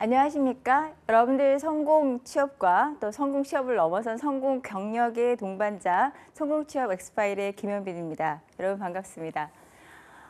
안녕하십니까? 여러분들 성공 취업과 또 성공 취업을 넘어선 성공 경력의 동반자 성공 취업 엑스파일의 김현빈입니다. 여러분 반갑습니다.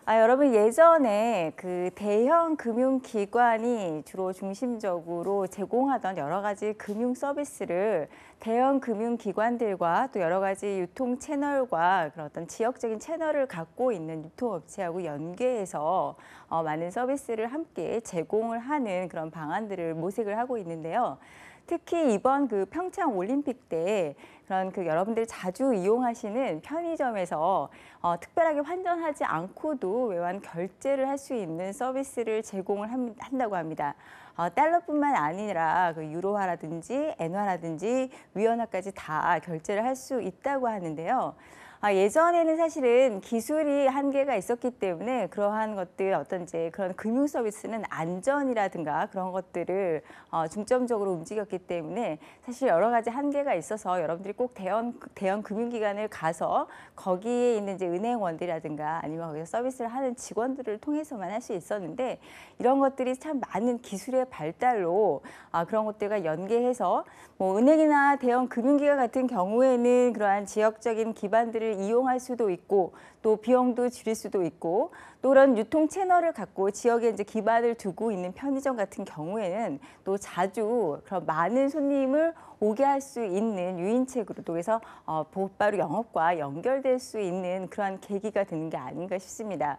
여러분 예전에 그 대형 금융기관이 주로 중심적으로 제공하던 여러 가지 금융 서비스를 대형 금융기관들과 또 여러 가지 유통 채널과 그런 어떤 지역적인 채널을 갖고 있는 유통업체하고 연계해서 많은 서비스를 함께 제공을 하는 그런 방안들을 모색을 하고 있는데요. 특히 이번 그 평창 올림픽 때 그런 그 여러분들이 자주 이용하시는 편의점에서 특별하게 환전하지 않고도 외환 결제를 할 수 있는 서비스를 제공을 한다고 합니다. 달러뿐만 아니라 그 유로화라든지 엔화라든지 위안화까지 다 결제를 할 수 있다고 하는데요. 예전에는 사실은 기술이 한계가 있었기 때문에 그러한 것들 어떤 이제 그런 금융 서비스는 안전이라든가 그런 것들을 중점적으로 움직였기 때문에 사실 여러 가지 한계가 있어서 여러분들이 꼭 대형 금융기관을 가서 거기에 있는 이제 은행원들이라든가 아니면 거기서 서비스를 하는 직원들을 통해서만 할 수 있었는데 이런 것들이 참 많은 기술의 발달로 그런 것들과 연계해서 뭐 은행이나 대형 금융기관 같은 경우에는 그러한 지역적인 기반들을 이용할 수도 있고 또 비용도 줄일 수도 있고 또 그런 유통 채널을 갖고 지역에 이제 기반을 두고 있는 편의점 같은 경우에는 또 자주 그런 많은 손님을 오게 할 수 있는 유인책으로 또 해서 곧바로 영업과 연결될 수 있는 그러한 계기가 되는 게 아닌가 싶습니다.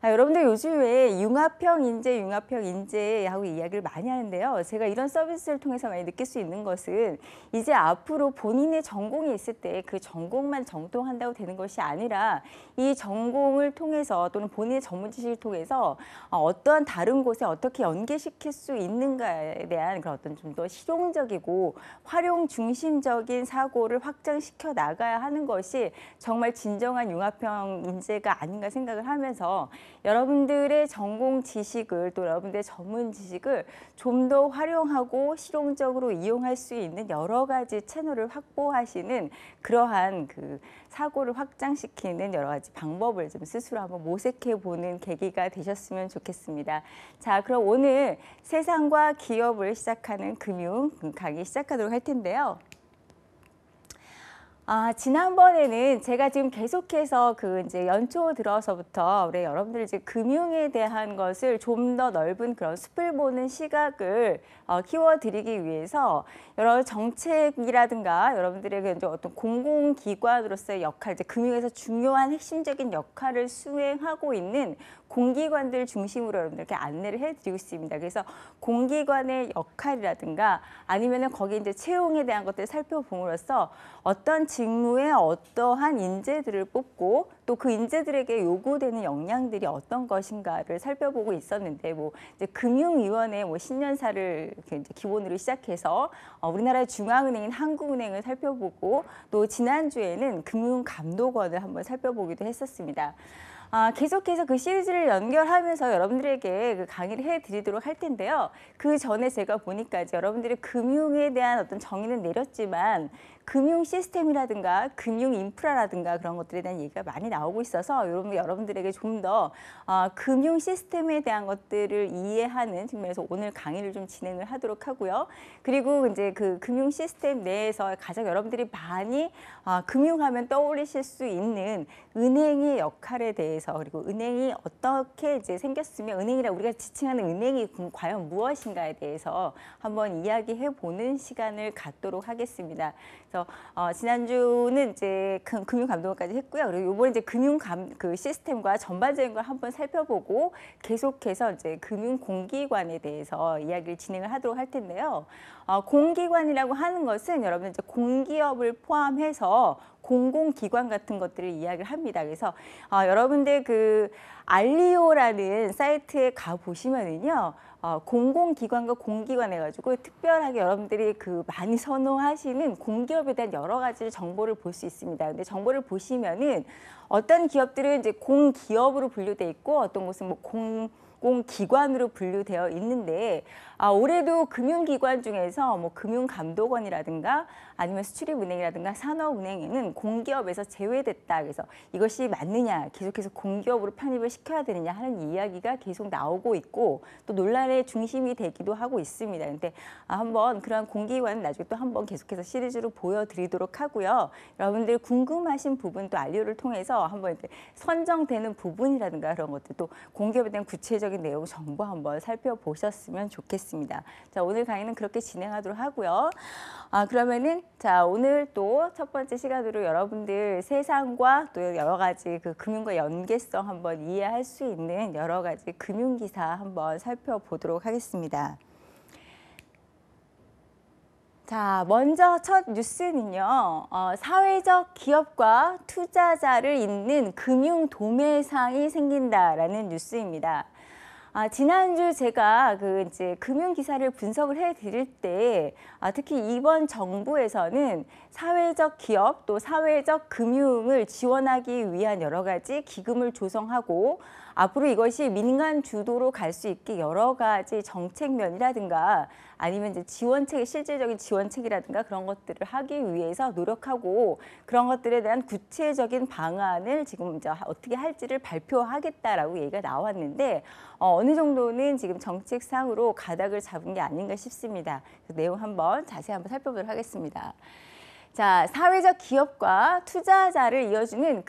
여러분들 요즘에 융합형 인재하고 이야기를 많이 하는데요. 제가 이런 서비스를 통해서 많이 느낄 수 있는 것은 이제 앞으로 본인의 전공이 있을 때 그 전공만 정통한다고 되는 것이 아니라 이 전공을 통해서 또는 본인의 전문 지식을 통해서 어떠한 다른 곳에 어떻게 연계시킬 수 있는가에 대한 그런 어떤 좀 더 실용적이고 활용 중심적인 사고를 확장시켜 나가야 하는 것이 정말 진정한 융합형 인재가 아닌가 생각을 하면서 여러분들의 전공 지식을 또 여러분들의 전문 지식을 좀 더 활용하고 실용적으로 이용할 수 있는 여러 가지 채널을 확보하시는 그러한 그 사고를 확장시키는 여러 가지 방법을 좀 스스로 한번 모색해 보는 계기가 되셨으면 좋겠습니다. 자, 그럼 오늘 세상과 기업을 시작하는 금융 강의 시작하도록 할 텐데요. 지난번에는 제가 지금 계속해서 그 이제 연초 들어서부터 우리 여러분들 이제 금융에 대한 것을 좀 더 넓은 그런 숲을 보는 시각을 키워드리기 위해서 여러 정책이라든가 여러분들에게 이제 어떤 공공기관으로서의 역할, 이제 금융에서 중요한 핵심적인 역할을 수행하고 있는 공기관들 중심으로 여러분들께 안내를 해드리고 있습니다. 그래서 공기관의 역할이라든가 아니면은 거기 이제 채용에 대한 것들을 살펴봄으로써 어떤 직무에 어떠한 인재들을 뽑고 또 그 인재들에게 요구되는 역량들이 어떤 것인가를 살펴보고 있었는데 뭐 이제 금융위원회 뭐 신년사를 이렇게 이제 기본으로 시작해서 우리나라의 중앙은행인 한국은행을 살펴보고 또 지난주에는 금융감독원을 한번 살펴보기도 했었습니다. 계속해서 그 시리즈를 연결하면서 여러분들에게 그 강의를 해드리도록 할 텐데요. 그 전에 제가 보니까 이제 여러분들이 금융에 대한 어떤 정의는 내렸지만 금융 시스템이라든가 금융 인프라라든가 그런 것들에 대한 얘기가 많이 나오고 있어서 여러분들에게 좀 더 금융 시스템에 대한 것들을 이해하는 측면에서 오늘 강의를 좀 진행을 하도록 하고요. 그리고 이제 그 금융 시스템 내에서 가장 여러분들이 많이 금융하면 떠올리실 수 있는 은행의 역할에 대해서 그리고 은행이 어떻게 이제 생겼으면 은행이라 우리가 지칭하는 은행이 과연 무엇인가에 대해서 한번 이야기해 보는 시간을 갖도록 하겠습니다. 그래서 지난주는 이제 금융감독원까지 했고요. 그리고 이번에 이제 그 시스템과 전반적인 걸 한번 살펴보고 계속해서 이제 금융공기관에 대해서 이야기를 진행을 하도록 할 텐데요. 공기관이라고 하는 것은 여러분 이제 공기업을 포함해서 공공기관 같은 것들을 이야기를 합니다. 그래서 여러분들 그 알리오라는 사이트에 가 보시면은요. 공공기관과 공기관 해가지고 특별하게 여러분들이 그 많이 선호하시는 공기업에 대한 여러 가지 정보를 볼 수 있습니다. 근데 정보를 보시면은 어떤 기업들은 이제 공기업으로 분류돼 있고 어떤 곳은 뭐 공기관으로 분류되어 있는데 올해도 금융기관 중에서 뭐 금융감독원이라든가 아니면 수출입은행이라든가 산업은행에는 공기업에서 제외됐다. 그래서 이것이 맞느냐, 계속해서 공기업으로 편입을 시켜야 되느냐 하는 이야기가 계속 나오고 있고 또 논란의 중심이 되기도 하고 있습니다. 근데 한번 그런 공기관은 나중에 또 한번 계속해서 시리즈로 보여드리도록 하고요. 여러분들 궁금하신 부분 또 알료를 통해서 한번 이제 선정되는 부분이라든가 그런 것들 또 공기업에 대한 구체적인 내용 정보 한번 살펴보셨으면 좋겠습니다. 자, 오늘 강의는 그렇게 진행하도록 하고요. 그러면은 자, 오늘 또 첫 번째 시간으로 여러분들 세상과 또 여러 가지 그 금융과 연계성 한번 이해할 수 있는 여러 가지 금융기사 한번 살펴보도록 하겠습니다. 자, 먼저 첫 뉴스는요. 사회적 기업과 투자자를 잇는 금융 도매상이 생긴다라는 뉴스입니다. 지난주 제가 이제 금융 기사를 분석을 해드릴 때 특히 이번 정부에서는 사회적 기업 또 사회적 금융을 지원하기 위한 여러 가지 기금을 조성하고 앞으로 이것이 민간 주도로 갈 수 있게 여러 가지 정책면이라든가 아니면 이제 지원책, 실질적인 지원책이라든가 그런 것들을 하기 위해서 노력하고 그런 것들에 대한 구체적인 방안을 지금 이제 어떻게 할지를 발표하겠다라고 얘기가 나왔는데 어느 정도는 지금 정책상으로 가닥을 잡은 게 아닌가 싶습니다. 그 내용 한번 자세히 한번 살펴보도록 하겠습니다. 자, 사회적 기업과 투자자를 이어주는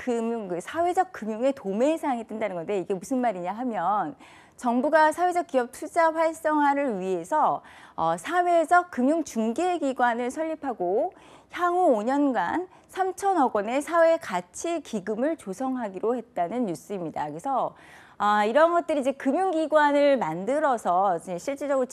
사회적 금융의 도매상이 뜬다는 건데 이게 무슨 말이냐 하면 정부가 사회적 기업 투자 활성화를 위해서 사회적 금융 중개기관을 설립하고 향후 5년간 3천억 원의 사회 가치 기금을 조성하기로 했다는 뉴스입니다. 그래서 이런 것들이 이제 금융기관을 만들어서 이제 실질적으로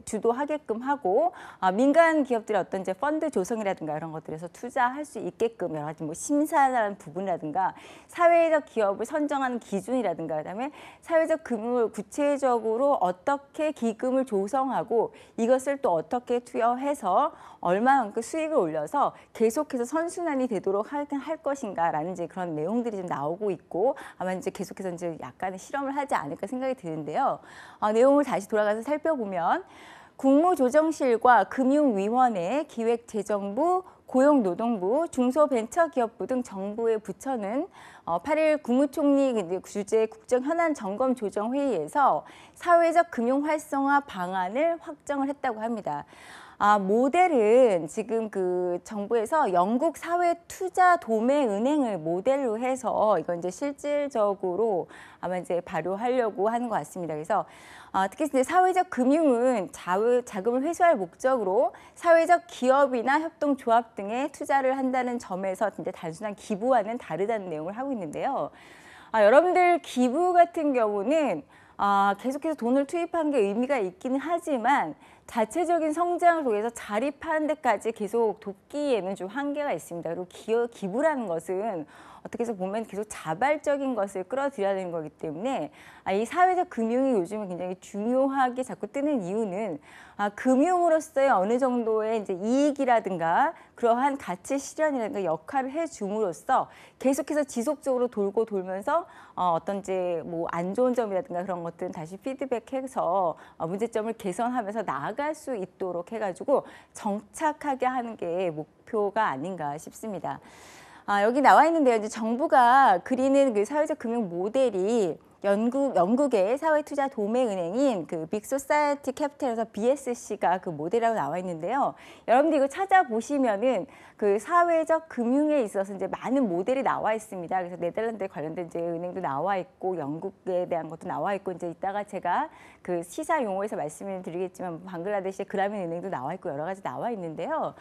주도하게끔 하고 민간 기업들의 어떤 이제 펀드 조성이라든가 이런 것들에서 투자할 수 있게끔 여러 가지 뭐 심사라는 부분이라든가 사회적 기업을 선정하는 기준이라든가 그다음에 사회적 금융을 구체적으로 어떻게 기금을 조성하고 이것을 또 어떻게 투여해서 얼마만큼 수익을 올려서 계속해서 선순환이 되도록 할 것인가라는 이제 그런 내용들이 좀 나오고 있고 아마 이제 계속해서 이제 약간의 실험을 하지 않을까 생각이 드는데요. 내용을 다시 돌아가서 살펴보면 국무조정실과 금융위원회, 기획재정부, 고용노동부, 중소벤처기업부 등 정부의 부처는 8일 국무총리 주재 국정현안점검조정회의에서 사회적 금융 활성화 방안을 확정을 했다고 합니다. 모델은 지금 정부에서 영국 사회투자도매은행을 모델로 해서 이건 이제 실질적으로 아마 이제 발효하려고 하는 것 같습니다. 그래서 특히 이제 사회적 금융은 자금을 회수할 목적으로 사회적 기업이나 협동조합 등에 투자를 한다는 점에서 이제 단순한 기부와는 다르다는 내용을 하고 있는데요. 여러분들 기부 같은 경우는 계속해서 돈을 투입하는 게 의미가 있기는 하지만 자체적인 성장을 통해서 자립하는 데까지 계속 돕기에는 좀 한계가 있습니다. 그리고 기부라는 것은 어떻게 해서 보면 계속 자발적인 것을 끌어들여야 되는 거기 때문에 이 사회적 금융이 요즘은 굉장히 중요하게 자꾸 뜨는 이유는 금융으로서의 어느 정도의 이제 이익이라든가 그러한 가치 실현이라든가 역할을 해줌으로써 계속해서 지속적으로 돌고 돌면서 어떤 이제 뭐 안 좋은 점이라든가 그런 것들은 다시 피드백해서 문제점을 개선하면서 나아갈 수 있도록 해가지고 정착하게 하는 게 목표가 아닌가 싶습니다. 여기 나와 있는데요. 이제 정부가 그리는 그 사회적 금융 모델이 영국의 사회투자 도매은행인 빅소사이어티 캐피탈에서 BSC가 그 모델이라고 나와 있는데요. 여러분들 이거 찾아보시면은 그 사회적 금융에 있어서 이제 많은 모델이 나와 있습니다. 그래서 네덜란드에 관련된 이제 은행도 나와 있고 영국에 대한 것도 나와 있고 이제 이따가 제가 그 시사 용어에서 말씀을 드리겠지만 방글라데시의 그라민 은행도 나와 있고 여러 가지 나와 있는데요.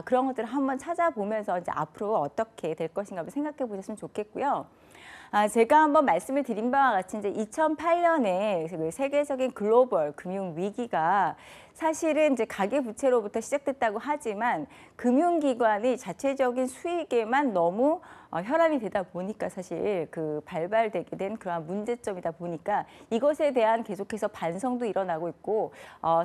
그런 것들을 한번 찾아보면서 이제 앞으로 어떻게 될 것인가 생각해 보셨으면 좋겠고요. 제가 한번 말씀을 드린 바와 같이 이제 2008년에 세계적인 글로벌 금융 위기가 사실은 이제 가계부채로부터 시작됐다고 하지만 금융기관의 자체적인 수익에만 너무 혈안이 되다 보니까 사실 그 발발되게 된 그러한 문제점이다 보니까 이것에 대한 계속해서 반성도 일어나고 있고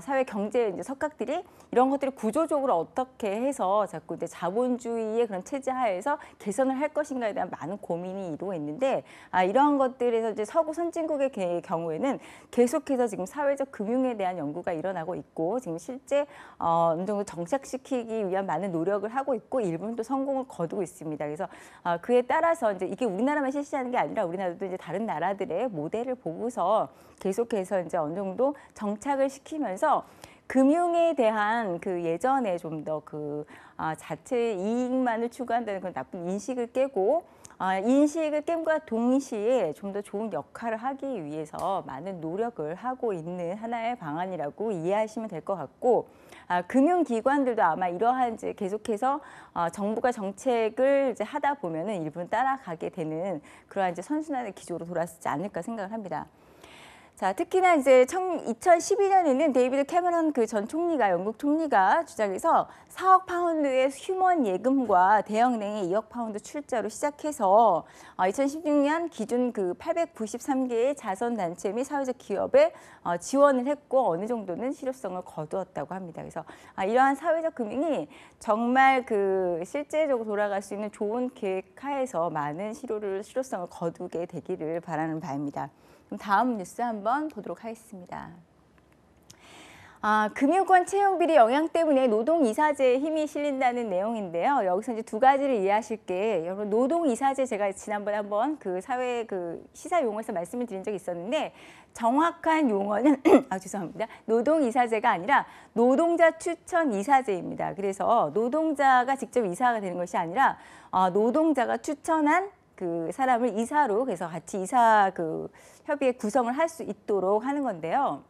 사회 경제 이제 석학들이 이런 것들을 구조적으로 어떻게 해서 자꾸 이제 자본주의의 그런 체제 하에서 개선을 할 것인가에 대한 많은 고민이 이루고 있는데 이러한 것들에서 이제 서구 선진국의 경우에는 계속해서 지금 사회적 금융에 대한 연구가 일어나고 있고 지금 실제 어느 정도 정착시키기 위한 많은 노력을 하고 있고 일부는 또 성공을 거두고 있습니다. 그래서 그에 따라서 이제 이게 우리나라만 실시하는 게 아니라 우리나라도 이제 다른 나라들의 모델을 보고서 계속해서 이제 어느 정도 정착을 시키면서 금융에 대한 그 예전에 좀 더 그 자체 이익만을 추구한다는 그런 나쁜 인식을 깨고 인식을 깸과 동시에 좀 더 좋은 역할을 하기 위해서 많은 노력을 하고 있는 하나의 방안이라고 이해하시면 될 것 같고 금융기관들도 아마 이러한 이제 계속해서 정부가 정책을 이제 하다 보면은 일부는 따라가게 되는 그러한 이제 선순환의 기조로 돌아서지 않을까 생각을 합니다. 자, 특히나 이제 2012년에는 데이비드 캐머런 그 전 총리가 영국 총리가 주장해서 4억 파운드의 휴먼 예금과 대형은행의 2억 파운드 출자로 시작해서 2016년 기준 그 893개의 자선단체 및 사회적 기업에 지원을 했고 어느 정도는 실효성을 거두었다고 합니다. 그래서 이러한 사회적 금융이 정말 그 실제적으로 돌아갈 수 있는 좋은 계획 하에서 많은 실효성을 거두게 되기를 바라는 바입니다. 그럼 다음 뉴스 한번 보도록 하겠습니다. 금융권 채용 비리 영향 때문에 노동이사제에 힘이 실린다는 내용인데요. 여기서 이제 두 가지를 이해하실 게 여러분 노동이사제 제가 지난번에 한번 그 사회 그 시사 용어에서 말씀을 드린 적이 있었는데 정확한 용어는 죄송합니다. 노동이사제가 아니라 노동자 추천 이사제입니다. 그래서 노동자가 직접 이사가 되는 것이 아니라 노동자가 추천한 그 사람을 이사로 그래서 같이 이사 그 협의회 구성을 할 수 있도록 하는 건데요.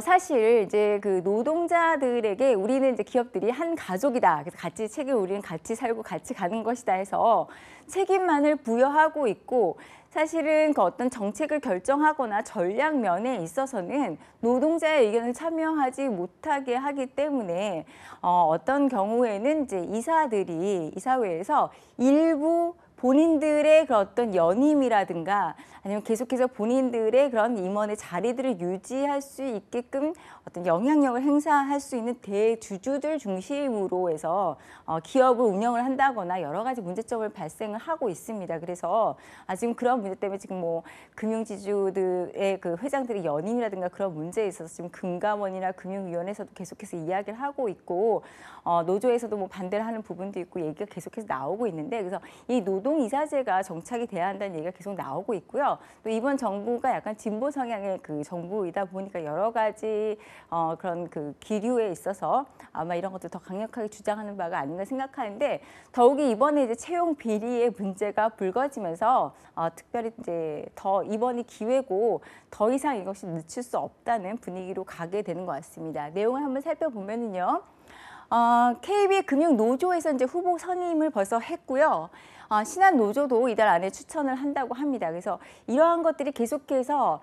사실 이제 그 노동자들에게 우리는 이제 기업들이 한 가족이다. 그래서 같이 우리는 같이 살고 같이 가는 것이다 해서 책임만을 부여하고 있고 사실은 그 어떤 정책을 결정하거나 전략 면에 있어서는 노동자의 의견을 참여하지 못하게 하기 때문에 어떤 경우에는 이제 이사들이 이사회에서 일부 본인들의 그런 어떤 연임이라든가 아니면 계속해서 본인들의 그런 임원의 자리들을 유지할 수 있게끔 어떤 영향력을 행사할 수 있는 대주주들 중심으로 해서 기업을 운영을 한다거나 여러 가지 문제점을 발생을 하고 있습니다. 그래서 지금 그런 문제 때문에 지금 뭐 금융지주들의 그 회장들의 연임이라든가 그런 문제에 있어서 지금 금감원이나 금융위원회에서도 계속해서 이야기를 하고 있고 노조에서도 뭐 반대를 하는 부분도 있고 얘기가 계속해서 나오고 있는데 그래서 이 노동이사제가 정착이 돼야 한다는 얘기가 계속 나오고 있고요. 또 이번 정부가 약간 진보 성향의 그 정부이다 보니까 여러 가지 그런 그 기류에 있어서 아마 이런 것들 더 강력하게 주장하는 바가 아닌가 생각하는데 더욱이 이번에 이제 채용 비리의 문제가 불거지면서 특별히 이제 더 이번이 기회고 더 이상 이것이 늦출 수 없다는 분위기로 가게 되는 것 같습니다. 내용을 한번 살펴보면은요. KB금융노조에서 이제 후보 선임을 벌써 했고요. 신한노조도 이달 안에 추천을 한다고 합니다. 그래서 이러한 것들이 계속해서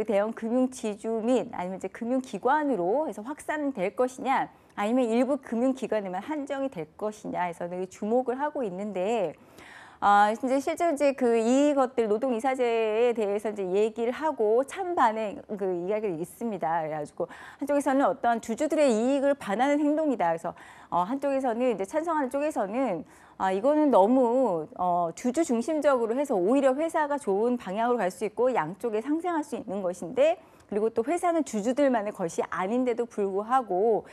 대형 금융지주 및 아니면 이제 금융기관으로 해서 확산될 것이냐 아니면 일부 금융기관에만 한정이 될 것이냐 해서 되게 주목을 하고 있는데 이제 실제 이제 이것들 노동이사제에 대해서 이제 얘기를 하고 찬반의 그 이야기가 있습니다. 그래가지고 한쪽에서는 어떤 주주들의 이익을 반하는 행동이다. 그래서 한쪽에서는 이제 찬성하는 쪽에서는 이거는 너무 주주 중심적으로 해서 오히려 회사가 좋은 방향으로 갈 수 있고 양쪽에 상생할 수 있는 것인데 그리고 또 회사는 주주들만의 것이 아닌데도 불구하고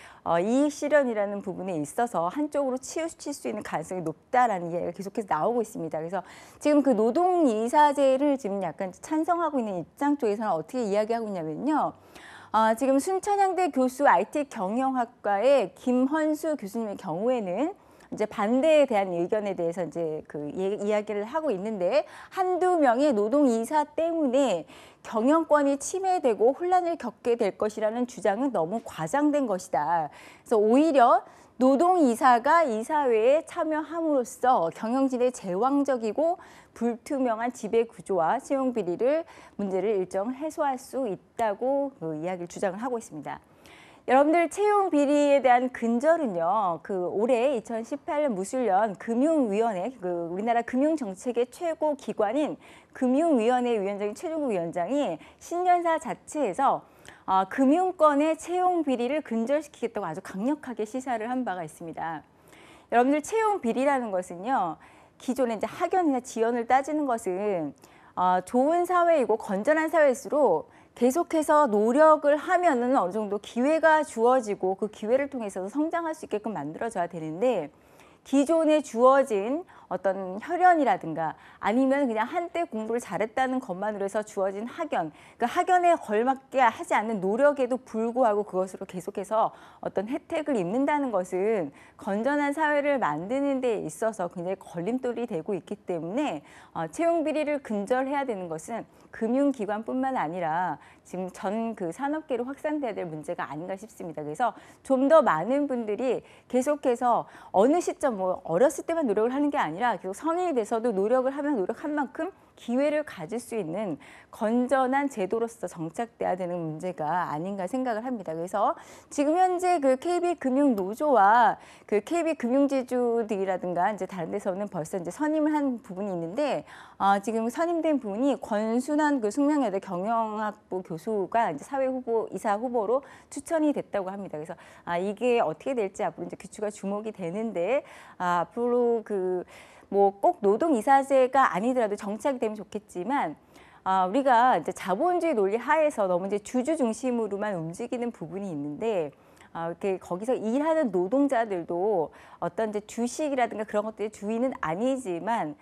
이익 실현이라는 부분에 있어서 한쪽으로 치우칠 수 있는 가능성이 높다라는 이야기가 계속해서 나오고 있습니다. 그래서 지금 그 노동이사제를 지금 약간 찬성하고 있는 입장 쪽에서는 어떻게 이야기하고 있냐면요. 지금 순천향대 교수 IT 경영학과의 김헌수 교수님의 경우에는 이제 반대에 대한 의견에 대해서 이제 이야기를 하고 있는데 한두 명의 노동이사 때문에 경영권이 침해되고 혼란을 겪게 될 것이라는 주장은 너무 과장된 것이다. 그래서 오히려 노동이사가 이사회에 참여함으로써 경영진의 제왕적이고 불투명한 지배 구조와 채용 비리를 문제를 일정 해소할 수 있다고 그 이야기를 주장을 하고 있습니다. 여러분들 채용 비리에 대한 근절은요. 그 올해 2018년 무술년 금융위원회 그 우리나라 금융정책의 최고 기관인 금융위원회 위원장인 최종국 위원장이 신년사 자체에서 금융권의 채용 비리를 근절시키겠다고 아주 강력하게 시사를 한 바가 있습니다. 여러분들 채용 비리라는 것은요. 기존에 이제 학연이나 지연을 따지는 것은 좋은 사회이고 건전한 사회일수록 계속해서 노력을 하면은 어느 정도 기회가 주어지고 그 기회를 통해서 성장할 수 있게끔 만들어져야 되는데 기존에 주어진 어떤 혈연이라든가 아니면 그냥 한때 공부를 잘했다는 것만으로 해서 주어진 학연, 그 학연에 걸맞게 하지 않는 노력에도 불구하고 그것으로 계속해서 어떤 혜택을 입는다는 것은 건전한 사회를 만드는 데 있어서 굉장히 걸림돌이 되고 있기 때문에 채용 비리를 근절해야 되는 것은 금융기관뿐만 아니라 지금 전 그 산업계로 확산돼야 될 문제가 아닌가 싶습니다. 그래서 좀 더 많은 분들이 계속해서 어느 시점 뭐 어렸을 때만 노력을 하는 게 아니라 계속 성인이 돼서도 노력을 하면 노력한 만큼 기회를 가질 수 있는 건전한 제도로서 정착돼야 되는 문제가 아닌가 생각을 합니다. 그래서 지금 현재 그 KB금융노조와 그 KB금융지주들이라든가 이제 다른 데서는 벌써 이제 선임을 한 부분이 있는데 지금 선임된 분이 권순환 그 숙명여대 경영학부 교수가 이제 사회이사 후보로 추천이 됐다고 합니다. 그래서 이게 어떻게 될지 앞으로 이제 귀추가 주목이 되는데 앞으로 뭐 꼭 노동이사제가 아니더라도 정착이 되면 좋겠지만 우리가 이제 자본주의 논리 하에서 너무 이제 주주 중심으로만 움직이는 부분이 있는데 이렇게 거기서 일하는 노동자들도 어떤 이제 주식이라든가 그런 것들의 주인은 아니지만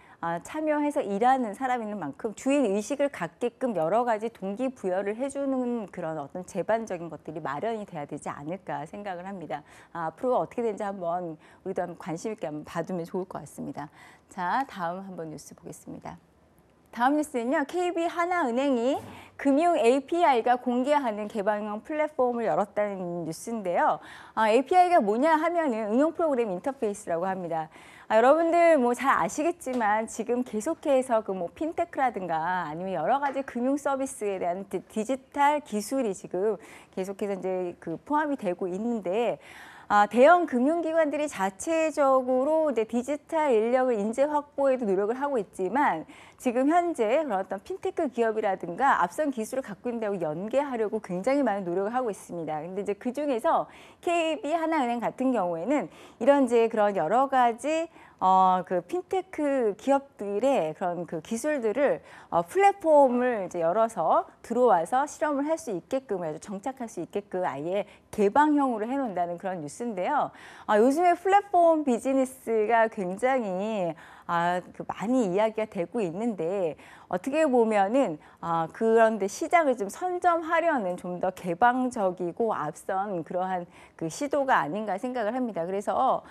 참여해서 일하는 사람인 만큼 주인 의식을 갖게끔 여러 가지 동기부여를 해주는 그런 어떤 제반적인 것들이 마련이 돼야 되지 않을까 생각을 합니다. 앞으로 어떻게 되는지 한번 우리도 한번 관심 있게 한번 봐두면 좋을 것 같습니다. 자, 다음 한번 뉴스 보겠습니다. 다음 뉴스는요. KB하나은행이 금융 API가 공개하는 개방형 플랫폼을 열었다는 뉴스인데요. API가 뭐냐 하면은 응용 프로그램 인터페이스라고 합니다. 여러분들 뭐 잘 아시겠지만 지금 계속해서 그 뭐 핀테크라든가 아니면 여러 가지 금융 서비스에 대한 디지털 기술이 지금 계속해서 이제 그 포함이 되고 있는데 대형 금융기관들이 자체적으로 이제 디지털 인력을 인재 확보에도 노력을 하고 있지만 지금 현재 그런 어떤 핀테크 기업이라든가 앞선 기술을 갖고 있는 데하고 연계하려고 굉장히 많은 노력을 하고 있습니다. 근데 이제 그 중에서 KB하나은행 같은 경우에는 이런 이제 그런 여러 가지 그 핀테크 기업들의 그런 그 기술들을 플랫폼을 이제 열어서 들어와서 실험을 할 수 있게끔 아주 정착할 수 있게끔 아예 개방형으로 해놓는다는 그런 뉴스인데요. 요즘에 플랫폼 비즈니스가 굉장히 많이 이야기가 되고 있는데 어떻게 보면은 그런데 시장을 좀 선점하려는 좀 더 개방적이고 앞선 그러한 그 시도가 아닌가 생각을 합니다. 그래서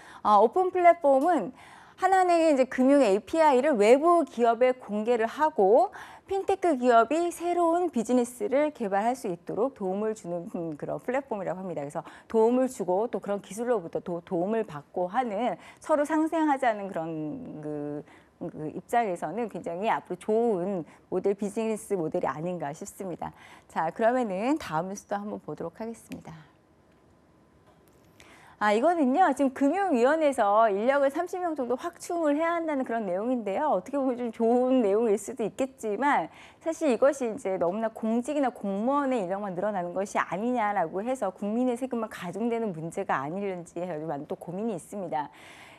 오픈 플랫폼은 하나은행의 이제 금융 API를 외부 기업에 공개를 하고 핀테크 기업이 새로운 비즈니스를 개발할 수 있도록 도움을 주는 그런 플랫폼이라고 합니다. 그래서 도움을 주고 또 그런 기술로부터 도움을 받고 하는 서로 상생하자는 그런 그 입장에서는 굉장히 앞으로 좋은 비즈니스 모델이 아닌가 싶습니다. 자, 그러면은 다음 뉴스도 한번 보도록 하겠습니다. 이거는요, 지금 금융위원회에서 인력을 30명 정도 확충을 해야 한다는 그런 내용인데요. 어떻게 보면 좀 좋은 내용일 수도 있겠지만 사실 이것이 이제 너무나 공직이나 공무원의 인력만 늘어나는 것이 아니냐라고 해서 국민의 세금만 가중되는 문제가 아닐지 많은 또 고민이 있습니다.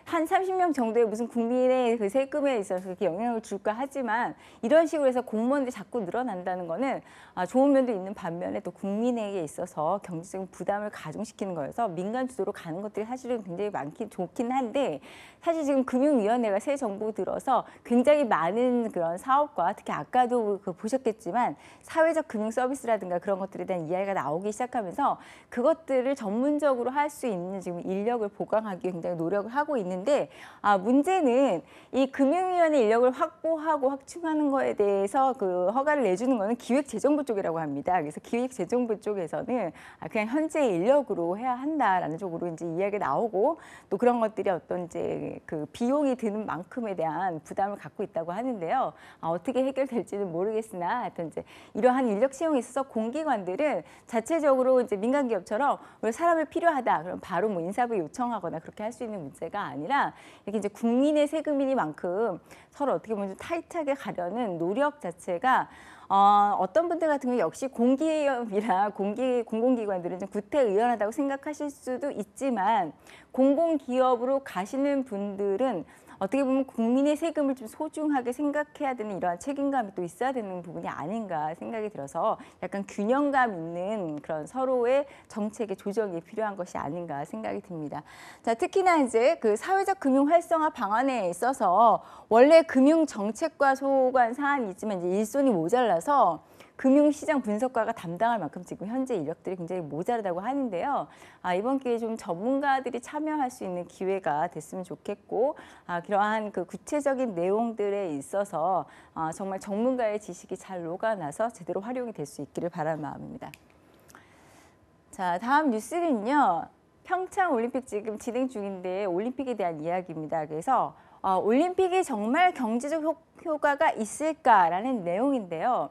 한 30명 정도의 무슨 국민의 그 세금에 있어서 그렇게 영향을 줄까 하지만 이런 식으로 해서 공무원들이 자꾸 늘어난다는 거는 좋은 면도 있는 반면에 또 국민에게 있어서 경제적인 부담을 가중시키는 거여서 민간 주도로 가는 것들이 사실은 굉장히 좋긴 한데 사실 지금 금융위원회가 새 정부 들어서 굉장히 많은 그런 사업과 특히 아까도 보셨겠지만 사회적 금융 서비스라든가 그런 것들에 대한 이야기가 나오기 시작하면서 그것들을 전문적으로 할 수 있는 지금 인력을 보강하기 위해 굉장히 노력을 하고 있는 있는데 문제는 이 금융위원회 인력을 확보하고 확충하는 거에 대해서 그 허가를 내주는 거는 기획재정부 쪽이라고 합니다. 그래서 기획재정부 쪽에서는 그냥 현재 인력으로 해야 한다라는 쪽으로 이제 이야기가 나오고 또 그런 것들이 어떤 이제 그 비용이 드는 만큼에 대한 부담을 갖고 있다고 하는데요. 어떻게 해결될지는 모르겠으나 하여튼 이제 이러한 인력 채용에 있어서 공기관들은 자체적으로 이제 민간 기업처럼 우리 사람을 필요하다 그럼 바로 뭐 인사부 요청하거나 그렇게 할 수 있는 문제가 아니라 이렇게 이제 국민의 세금이니만큼 서로 어떻게 보면 좀 타이트하게 가려는 노력 자체가 어떤 분들 같은 경우 역시 공기업이나 공공기관들은 좀 구태의연하다고 생각하실 수도 있지만 공공기업으로 가시는 분들은 어떻게 보면 국민의 세금을 좀 소중하게 생각해야 되는 이러한 책임감이 또 있어야 되는 부분이 아닌가 생각이 들어서 약간 균형감 있는 그런 서로의 정책의 조정이 필요한 것이 아닌가 생각이 듭니다. 자, 특히나 이제 그 사회적 금융 활성화 방안에 있어서 원래 금융 정책과 소관 사안이 있지만 이제 일손이 모자라서 금융시장 분석가가 담당할 만큼 지금 현재 인력들이 굉장히 모자라다고 하는데요. 이번 기회에 좀 전문가들이 참여할 수 있는 기회가 됐으면 좋겠고 그러한 그 구체적인 내용들에 있어서 정말 전문가의 지식이 잘 녹아나서 제대로 활용이 될 수 있기를 바라는 마음입니다. 자, 다음 뉴스는요. 평창 올림픽 지금 진행 중인데 올림픽에 대한 이야기입니다. 그래서 올림픽이 정말 경제적 효과가 있을까라는 내용인데요.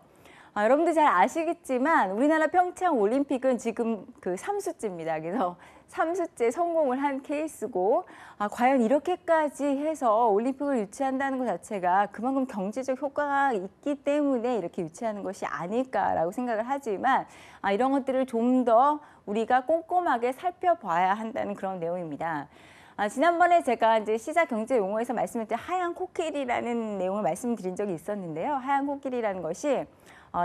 여러분들 잘 아시겠지만 우리나라 평창 올림픽은 지금 그 3수째입니다. 그래서 3수째 성공을 한 케이스고 과연 이렇게까지 해서 올림픽을 유치한다는 것 자체가 그만큼 경제적 효과가 있기 때문에 이렇게 유치하는 것이 아닐까라고 생각을 하지만 이런 것들을 좀 더 우리가 꼼꼼하게 살펴봐야 한다는 그런 내용입니다. 지난번에 제가 이제 시사 경제 용어에서 말씀드릴 때 하얀 코끼리라는 내용을 말씀드린 적이 있었는데요. 하얀 코끼리라는 것이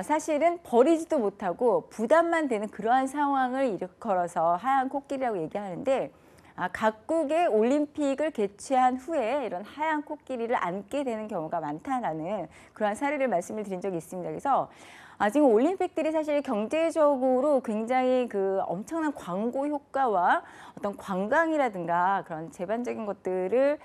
사실은 버리지도 못하고 부담만 되는 그러한 상황을 일컬어서 하얀 코끼리라고 얘기하는데 각국의 올림픽을 개최한 후에 이런 하얀 코끼리를 안게 되는 경우가 많다라는 그러한 사례를 말씀을 드린 적이 있습니다. 그래서 지금 올림픽들이 사실 경제적으로 굉장히 그 엄청난 광고 효과와 어떤 관광이라든가 그런 제반적인 것들을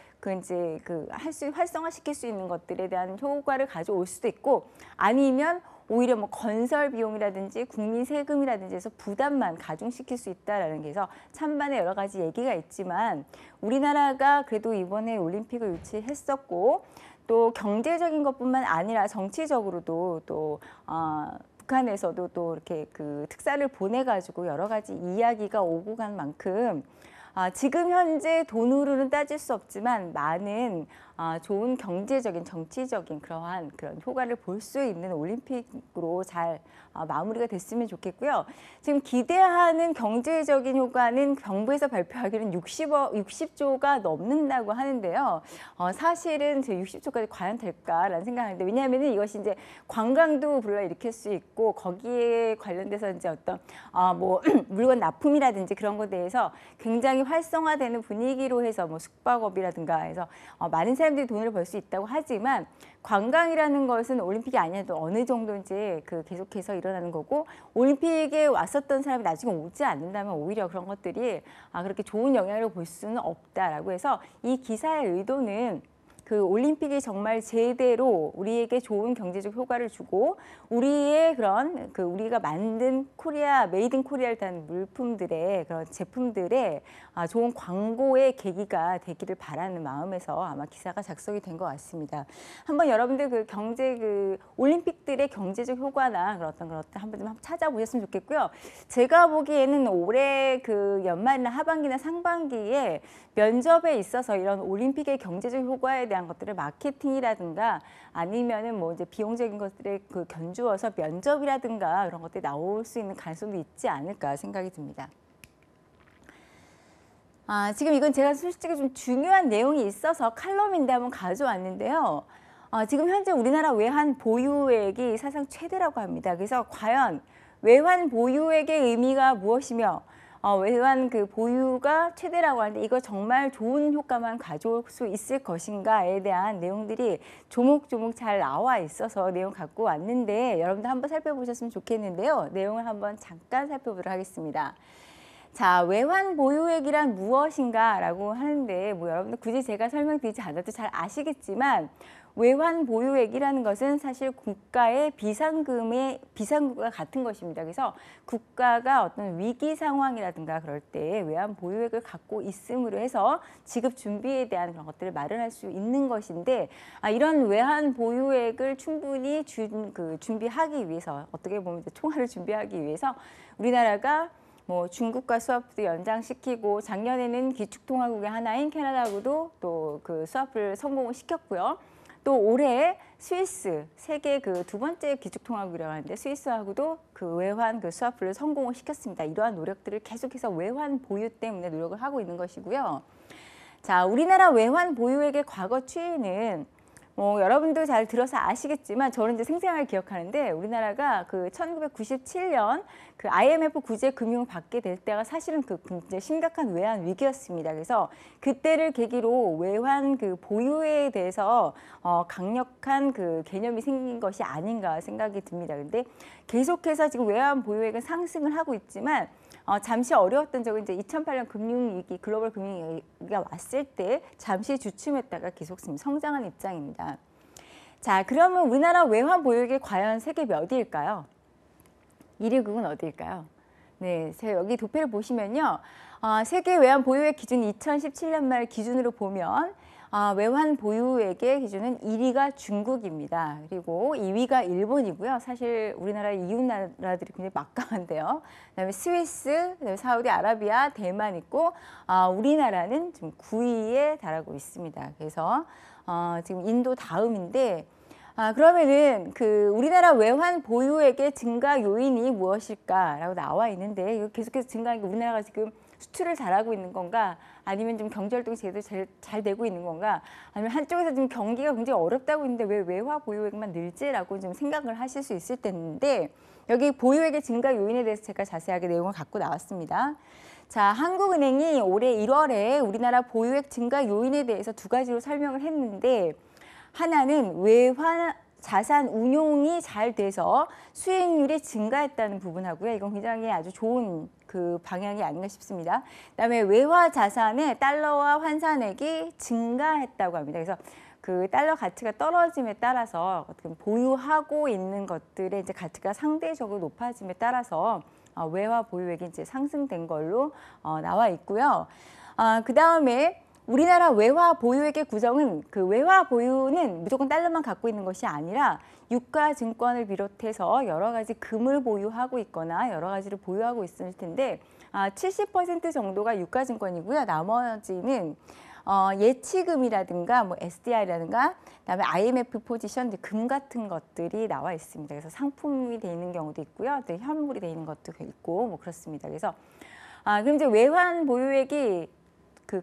활성화시킬 수 있는 것들에 대한 효과를 가져올 수도 있고 아니면 오히려 뭐 건설 비용이라든지 국민 세금이라든지 해서 부담만 가중시킬 수 있다라는 게 해서 찬반의 여러 가지 얘기가 있지만 우리나라가 그래도 이번에 올림픽을 유치했었고 또 경제적인 것뿐만 아니라 정치적으로도 또 북한에서도 또 이렇게 그 특사를 보내가지고 여러 가지 이야기가 오고 간 만큼 지금 현재 돈으로는 따질 수 없지만 많은 좋은 경제적인 정치적인 그런 효과를 볼 수 있는 올림픽으로 잘 마무리가 됐으면 좋겠고요. 지금 기대하는 경제적인 효과는 정부에서 발표하기로는 60조가 넘는다고 하는데요. 사실은 제 60조까지 과연 될까라는 생각하는데 왜냐하면 이것이 이제 관광도 불러일으킬 수 있고 거기에 관련돼서 이제 어떤 뭐 물건 납품이라든지 그런 것에 대해서 굉장히 활성화되는 분위기로 해서 뭐 숙박업이라든가 해서 많은 사람들이 돈을 벌 수 있다고 하지만 관광이라는 것은 올림픽이 아니어도 어느 정도 이제 계속해서 일어나는 거고 올림픽에 왔었던 사람이 나중에 오지 않는다면 오히려 그런 것들이 그렇게 좋은 영향을 볼 수는 없다라고 해서 이 기사의 의도는 그 올림픽이 정말 제대로 우리에게 좋은 경제적 효과를 주고 우리의 그런 우리가 만든 코리아 메이드 인 코리아를 단 물품들의 그런 제품들의 좋은 광고의 계기가 되기를 바라는 마음에서 아마 기사가 작성이 된 것 같습니다. 한번 여러분들 올림픽들의 경제적 효과나 그런 한번 좀 찾아보셨으면 좋겠고요. 제가 보기에는 올해 연말이나 하반기나 상반기에 면접에 있어서 이런 올림픽의 경제적 효과에 대한 것들을 마케팅이라든가 아니면은 뭐 이제 비용적인 것들에 견주어서 면접이라든가 그런 것들이 나올 수 있는 가능성도 있지 않을까 생각이 듭니다. 지금 이건 제가 솔직히 좀 중요한 내용이 있어서 칼럼인데 한번 가져왔는데요. 지금 현재 우리나라 외환 보유액이 사상 최대라고 합니다. 그래서 과연 외환 보유액의 의미가 무엇이며 외환 보유가 최대라고 하는데 이거 정말 좋은 효과만 가져올 수 있을 것인가에 대한 내용들이 조목조목 잘 나와 있어서 내용 갖고 왔는데 여러분들 한번 살펴보셨으면 좋겠는데요. 내용을 한번 잠깐 살펴보도록 하겠습니다. 자, 외환 보유액이란 무엇인가라고 하는데 뭐 여러분들 굳이 제가 설명드리지 않아도 잘 아시겠지만 외환 보유액이라는 것은 사실 국가의 비상금과 같은 것입니다. 그래서 국가가 어떤 위기 상황이라든가 그럴 때 외환 보유액을 갖고 있음으로 해서 지급 준비에 대한 그런 것들을 마련할 수 있는 것인데 이런 외환 보유액을 충분히 준비하기 위해서 어떻게 보면 이제 통화를 준비하기 위해서 우리나라가 뭐 중국과 스와프도 연장시키고 작년에는 기축통화국의 하나인 캐나다하고도 또 그 스와프를 성공을 시켰고요. 또 올해 스위스 세계 그 두 번째 기축통화국이라고 하는데 스위스하고도 그 외환 그 스와프를 성공을 시켰습니다. 이러한 노력들을 계속해서 외환 보유 때문에 노력을 하고 있는 것이고요. 자, 우리나라 외환 보유액의 과거 추이는 여러분도 잘 들어서 아시겠지만 저는 이제 생생하게 기억하는데 우리나라가 그 1997년 그 IMF 구제 금융을 받게 될 때가 사실은 그 굉장히 심각한 외환 위기였습니다. 그래서 그때를 계기로 외환 그 보유에 대해서 강력한 그 개념이 생긴 것이 아닌가 생각이 듭니다. 근데 계속해서 지금 외환 보유액은 상승을 하고 있지만 잠시 어려웠던 적은 이제 2008년 금융위기, 글로벌 금융위기가 왔을 때 잠시 주춤했다가 계속 성장한 입장입니다. 자, 그러면 우리나라 외환 보유액이 과연 세계 몇 위일까요? 1위국은 어디일까요? 네, 제가 여기 도표를 보시면요. 세계 외환 보유액 기준 2017년 말 기준으로 보면 외환 보유액의 기준은 1위가 중국입니다. 그리고 2위가 일본이고요. 사실 우리나라 이웃 나라들이 굉장히 막강한데요. 그다음에 스위스, 그다음에 사우디아라비아, 대만 있고 우리나라는 지금 9위에 달하고 있습니다. 그래서 지금 인도 다음인데 그러면은 그 우리나라 외환 보유액의 증가 요인이 무엇일까라고 나와 있는데 이거 계속해서 증가하는 게 우리나라가 지금 수출을 잘하고 있는 건가 아니면 좀 경제 활동이 제대로 잘 되고 있는 건가 아니면 한쪽에서 지금 경기가 굉장히 어렵다고 있는데 왜 외화 보유액만 늘지라고 좀 생각을 하실 수 있을 텐데 여기 보유액의 증가 요인에 대해서 제가 자세하게 내용을 갖고 나왔습니다. 자, 한국은행이 올해 1월에 우리나라 보유액 증가 요인에 대해서 두 가지로 설명을 했는데 하나는 외환 자산 운용이 잘 돼서 수익률이 증가했다는 부분하고요. 이건 굉장히 아주 좋은 그 방향이 아닌가 싶습니다. 그다음에 외화 자산의 달러와 환산액이 증가했다고 합니다. 그래서 그 달러 가치가 떨어짐에 따라서 보유하고 있는 것들의 이제 가치가 상대적으로 높아짐에 따라서 외화 보유액이 이제 상승된 걸로 나와 있고요. 그다음에 우리나라 외화 보유액의 구성은 그 외화 보유는 무조건 달러만 갖고 있는 것이 아니라 유가 증권을 비롯해서 여러 가지 금을 보유하고 있거나 여러 가지를 보유하고 있을 텐데 70% 정도가 유가 증권이고요. 나머지는 예치금이라든가 뭐 SDR이라든가 그다음에 IMF 포지션 금 같은 것들이 나와 있습니다. 그래서 상품이 돼 있는 경우도 있고요. 또 현물이 돼 있는 것도 있고 뭐 그렇습니다. 그래서 그럼 이제 외환 보유액이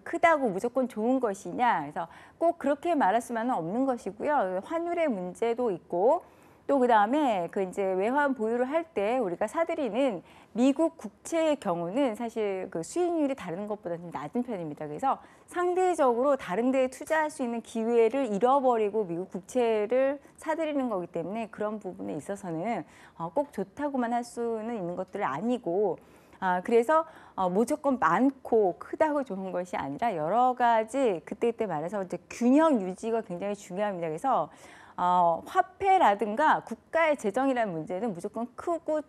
크다고 무조건 좋은 것이냐? 그래서 꼭 그렇게 말할 수만은 없는 것이고요. 환율의 문제도 있고 또 그다음에 이제 외환 보유를 할 때 우리가 사들이는 미국 국채의 경우는 사실 그 수익률이 다른 것보다 좀 낮은 편입니다. 그래서 상대적으로 다른 데에 투자할 수 있는 기회를 잃어버리고 미국 국채를 사들이는 거기 때문에 그런 부분에 있어서는 꼭 좋다고만 할 수는 있는 것들은 아니고 그래서 무조건 많고 크다고 좋은 것이 아니라 여러 가지 그때 말해서 이제 균형 유지가 굉장히 중요합니다. 그래서 화폐라든가 국가의 재정이라는 문제는 무조건 크고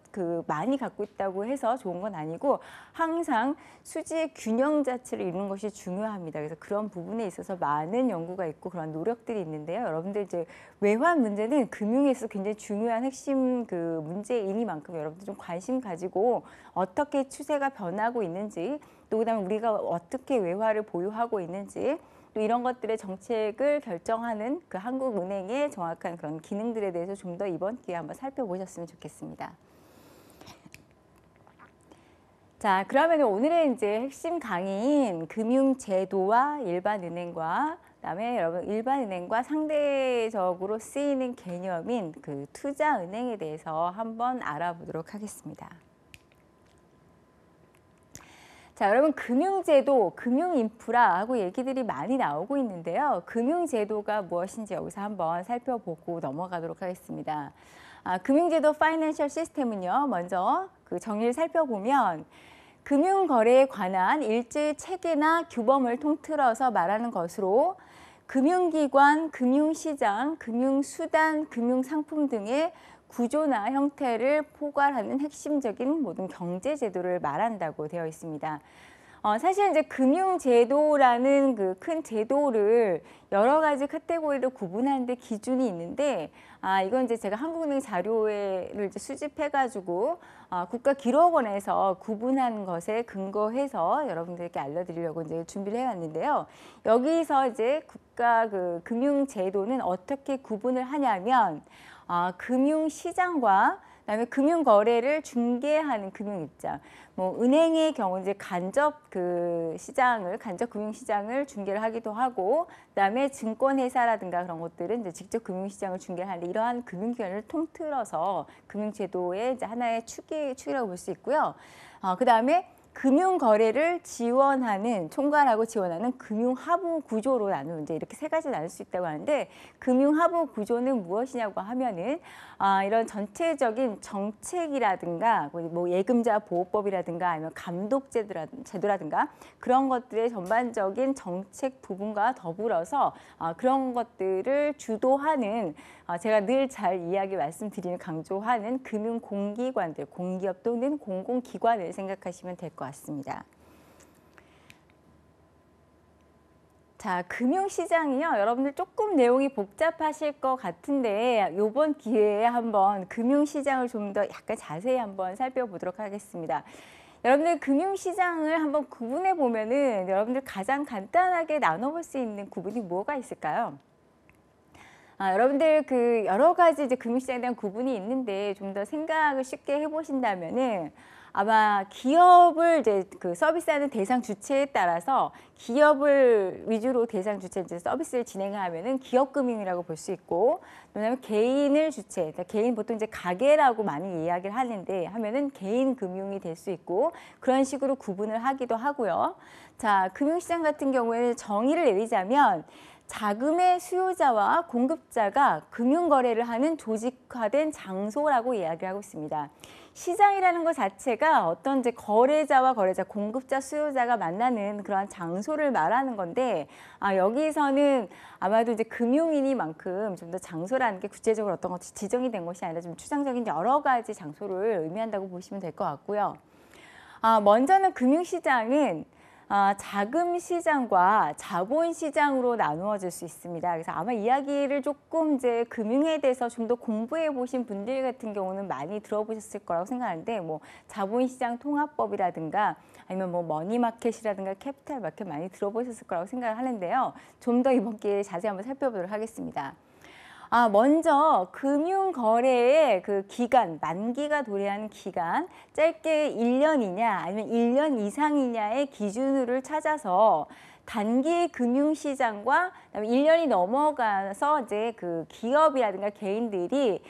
많이 갖고 있다고 해서 좋은 건 아니고 항상 수지의 균형 자체를 이루는 것이 중요합니다. 그래서 그런 부분에 있어서 많은 연구가 있고 그런 노력들이 있는데요. 여러분들 이제 외환 문제는 금융에서 굉장히 중요한 핵심 문제이니만큼 여러분들 좀 관심 가지고 어떻게 추세가 변하고 있는지 또 그다음에 우리가 어떻게 외화를 보유하고 있는지 또 이런 것들의 정책을 결정하는 그 한국은행의 정확한 그런 기능들에 대해서 좀 더 이번 기회에 한번 살펴보셨으면 좋겠습니다. 자, 그러면 오늘의 이제 핵심 강의인 금융제도와 일반은행과 그다음에 여러분 일반은행과 상대적으로 쓰이는 개념인 투자은행에 대해서 한번 알아보도록 하겠습니다. 자, 여러분 금융제도, 금융인프라하고 얘기들이 많이 나오고 있는데요. 금융제도가 무엇인지 여기서 한번 살펴보고 넘어가도록 하겠습니다. 금융제도 파이낸셜 시스템은요. 먼저 정의를 살펴보면 금융거래에 관한 일제의 체계나 규범을 통틀어서 말하는 것으로 금융기관, 금융시장, 금융수단, 금융상품 등의 구조나 형태를 포괄하는 핵심적인 모든 경제제도를 말한다고 되어 있습니다. 사실 이제 금융제도라는 그 큰 제도를 여러 가지 카테고리로 구분하는데 기준이 있는데, 이건 이제 제가 한국은행 자료를 이제 수집해가지고 국가기록원에서 구분한 것에 근거해서 여러분들께 알려드리려고 이제 준비를 해왔는데요. 여기서 이제 국가 그 금융제도는 어떻게 구분을 하냐면, 금융시장과 그다음에 금융거래를 중개하는 금융입장, 뭐 은행의 경우 이제 간접 간접 금융시장을 중개를 하기도 하고, 그다음에 증권회사라든가 그런 것들은 이제 직접 금융시장을 중개를 하는데, 이러한 금융기관을 통틀어서 금융제도의 이제 하나의 축이라고 볼 수 있고요. 그다음에 금융거래를 총괄하고 지원하는 금융하부 구조로 이제 이렇게 세 가지 나눌 수 있다고 하는데, 금융하부 구조는 무엇이냐고 하면은 이런 전체적인 정책이라든가 뭐 예금자 보호법이라든가 아니면 감독제도라든가 그런 것들의 전반적인 정책 부분과 더불어서 그런 것들을 주도하는, 제가 늘 잘 이야기 말씀드리는 강조하는 금융공기관들, 공기업 또는 공공기관을 생각하시면 될 것 같습니다. 자, 금융시장이요. 여러분들 조금 내용이 복잡하실 것 같은데 이번 기회에 한번 금융시장을 좀 더 약간 자세히 한번 살펴보도록 하겠습니다. 여러분들 금융시장을 한번 구분해 보면은 여러분들 가장 간단하게 나눠볼 수 있는 구분이 뭐가 있을까요? 여러분들 그 여러 가지 이제 금융시장에 대한 구분이 있는데 좀 더 생각을 쉽게 해보신다면은, 아마 기업을 이제 그 서비스하는 대상 주체에 따라서 기업을 위주로 대상 주체 이제 서비스를 진행하면은 기업금융이라고 볼 수 있고, 그다음에 개인을 주체, 그러니까 개인 보통 이제 가게라고 많이 이야기를 하면은 개인 금융이 될 수 있고, 그런 식으로 구분을 하기도 하고요. 자, 금융시장 같은 경우에는 정의를 내리자면, 자금의 수요자와 공급자가 금융거래를 하는 조직화된 장소라고 이야기를 하고 있습니다. 시장이라는 것 자체가 어떤 이제 거래자와 공급자, 수요자가 만나는 그러한 장소를 말하는 건데, 여기서는 아마도 이제 금융이니만큼 좀 더 장소라는 게 구체적으로 어떤 것이 지정이 된 것이 아니라 좀 추상적인 여러 가지 장소를 의미한다고 보시면 될 것 같고요. 먼저는 금융시장은 자금시장과 자본시장으로 나누어질 수 있습니다. 그래서 아마 이야기를 조금 이제 금융에 대해서 좀 더 공부해 보신 분들 같은 경우는 많이 들어보셨을 거라고 생각하는데, 뭐 자본시장 통합법이라든가 아니면 뭐 머니마켓이라든가 캐피탈마켓 많이 들어보셨을 거라고 생각을 하는데요. 좀 더 이번 기회에 자세히 한번 살펴보도록 하겠습니다. 먼저 금융거래의 그 기간, 만기가 도래하는 기간, 짧게 1년이냐 아니면 1년 이상이냐의 기준을 찾아서 단기 금융시장과 그다음에 1년이 넘어가서 이제 그 기업이라든가 개인들이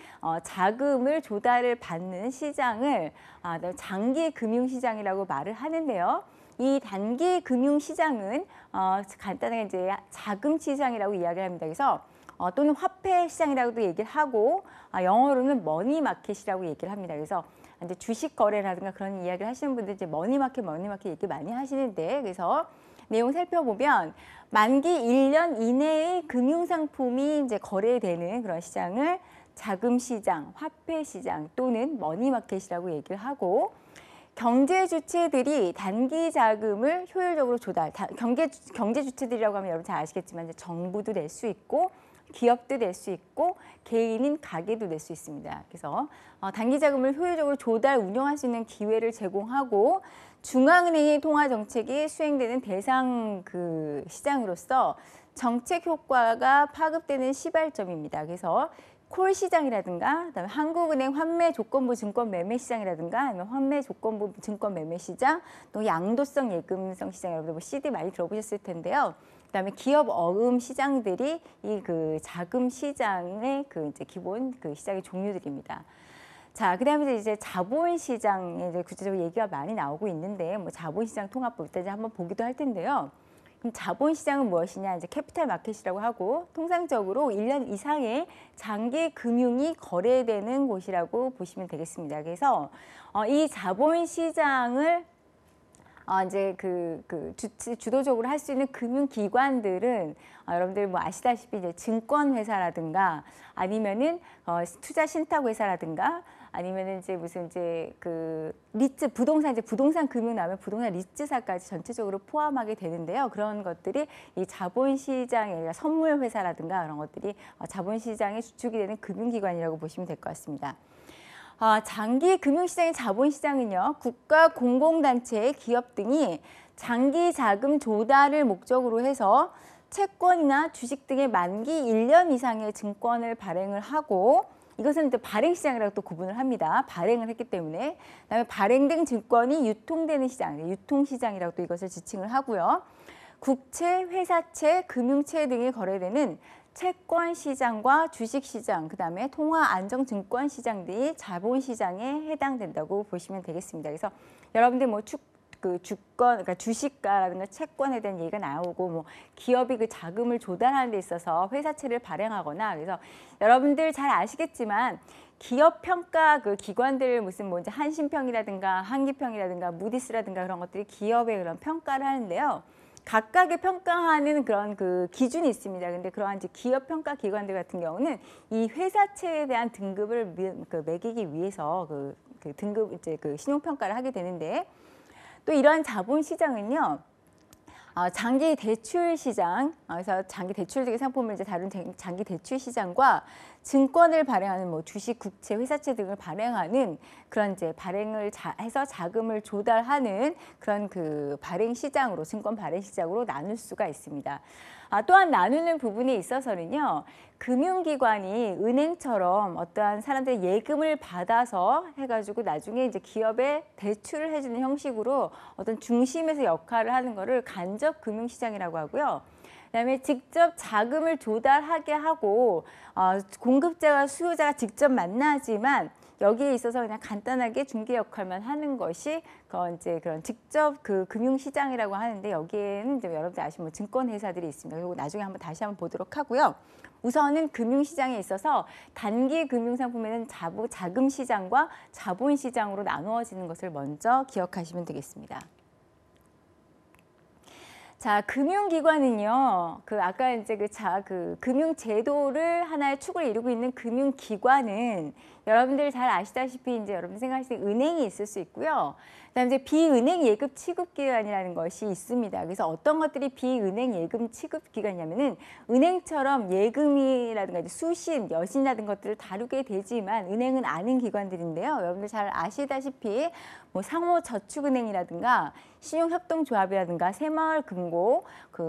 자금을 조달을 받는 시장을 장기 금융시장이라고 말을 하는데요. 이 단기 금융시장은 간단하게 이제 자금시장이라고 이야기를 합니다. 그래서 또는 화폐 시장이라고도 얘기를 하고, 영어로는 머니마켓이라고 얘기를 합니다. 그래서 이제 주식 거래라든가 그런 이야기를 하시는 분들 이제 머니마켓 얘기 많이 하시는데, 그래서 내용 살펴보면 만기 1년 이내의 금융상품이 이제 거래되는 그런 시장을 자금시장, 화폐시장 또는 머니마켓이라고 얘기를 하고, 경제 주체들이 단기 자금을 효율적으로 경제 주체들이라고 하면 여러분 잘 아시겠지만 이제 정부도 낼 수 있고, 기업도 낼 수 있고, 개인인 가게도 낼 수 있습니다. 그래서 단기 자금을 효율적으로 운영할 수 있는 기회를 제공하고, 중앙은행의 통화 정책이 수행되는 대상 그 시장으로서 정책 효과가 파급되는 시발점입니다. 그래서 콜 시장이라든가, 그다음에 한국은행 환매 조건부 증권 매매 시장이라든가, 아니면 환매 조건부 증권 매매 시장, 또 양도성 예금성 시장, 여러분들 뭐 CD 많이 들어보셨을 텐데요. 그다음에 기업 어음 시장들이 이 그 자금 시장의 그 이제 기본 그 시장의 종류들입니다. 자, 그다음에 이제 자본시장에 이제 구체적으로 얘기가 많이 나오고 있는데, 뭐 자본시장 통합법 일단 이제 한번 보기도 할 텐데요. 그럼 자본시장은 무엇이냐? 이제 캐피탈 마켓이라고 하고, 통상적으로 1년 이상의 장기 금융이 거래되는 곳이라고 보시면 되겠습니다. 그래서 이 자본시장을 이제 주도적으로 할 수 있는 금융기관들은 여러분들 뭐 아시다시피 이제 증권회사라든가 아니면은 투자신탁회사라든가 아니면은 이제 무슨 이제 리츠 부동산 이제 부동산 금융 나오면 부동산 리츠사까지 전체적으로 포함하게 되는데요. 그런 것들이 이 자본시장의 선물회사라든가 그런 것들이 자본시장의 주축이 되는 금융기관이라고 보시면 될 것 같습니다. 장기 금융시장의 자본시장은요, 국가 공공단체, 기업 등이 장기 자금 조달을 목적으로 해서 채권이나 주식 등의 만기 1년 이상의 증권을 발행을 하고, 이것은 또 발행시장이라고 또 구분을 합니다. 발행을 했기 때문에. 그다음에 발행된 증권이 유통되는 시장, 유통시장이라고 또 이것을 지칭을 하고요. 국채, 회사채, 금융채 등이 거래되는 채권시장과 주식시장, 그다음에 통화안정증권시장 등이 자본시장에 해당된다고 보시면 되겠습니다. 그래서 여러분들 뭐 주권, 그러니까 주식가라든가 채권에 대한 얘기가 나오고, 뭐 기업이 그 자금을 조달하는 데 있어서 회사채를 발행하거나, 그래서 여러분들 잘 아시겠지만 기업 평가 기관들 무슨 뭐 이제 한신평이라든가 한기평이라든가 무디스라든가 그런 것들이 기업의 그런 평가를 하는데요. 각각의 평가하는 그런 기준이 있습니다. 근데 그러한 이제 기업 평가 기관들 같은 경우는 이 회사채에 대한 등급을 매기기 위해서 등급 이제 신용 평가를 하게 되는데, 또 이러한 자본 시장은요, 장기 대출 시장, 그래서 장기 대출 등의 상품을 이제 다룬 장기 대출 시장과 증권을 발행하는 뭐 주식, 국채, 회사채 등을 발행하는 그런 이제 발행을 해서 자금을 조달하는 그런 발행 시장으로, 증권 발행 시장으로 나눌 수가 있습니다. 또한 나누는 부분에 있어서는요, 금융기관이 은행처럼 어떠한 사람들의 예금을 받아서 해가지고 나중에 이제 기업에 대출을 해주는 형식으로 어떤 중심에서 역할을 하는 거를 간접 금융시장이라고 하고요. 그다음에 직접 자금을 조달하게 하고 공급자와 수요자가 직접 만나지만 여기에 있어서 그냥 간단하게 중개 역할만 하는 것이 이제 그런 직접 금융시장이라고 하는데, 여기에는 이제 여러분들 아시는 뭐 증권회사들이 있습니다. 그리고 나중에 다시 한번 보도록 하고요. 우선은 금융시장에 있어서 단기 금융상품에는 자금시장과 자본시장으로 나누어지는 것을 먼저 기억하시면 되겠습니다. 자, 금융기관은요, 아까 이제 금융제도를 하나의 축을 이루고 있는 금융기관은 여러분들 잘 아시다시피 이제 여러분 생각하시는 은행이 있을 수 있고요. 그다음에 이제 비은행 예금 취급 기관이라는 것이 있습니다. 그래서 어떤 것들이 비은행 예금 취급 기관이냐면은 은행처럼 예금이라든가 이제 수신, 여신이라든가 것들을 다루게 되지만 은행은 아닌 기관들인데요. 여러분들 잘 아시다시피 뭐 상호저축은행이라든가 신용협동조합이라든가 새마을금고,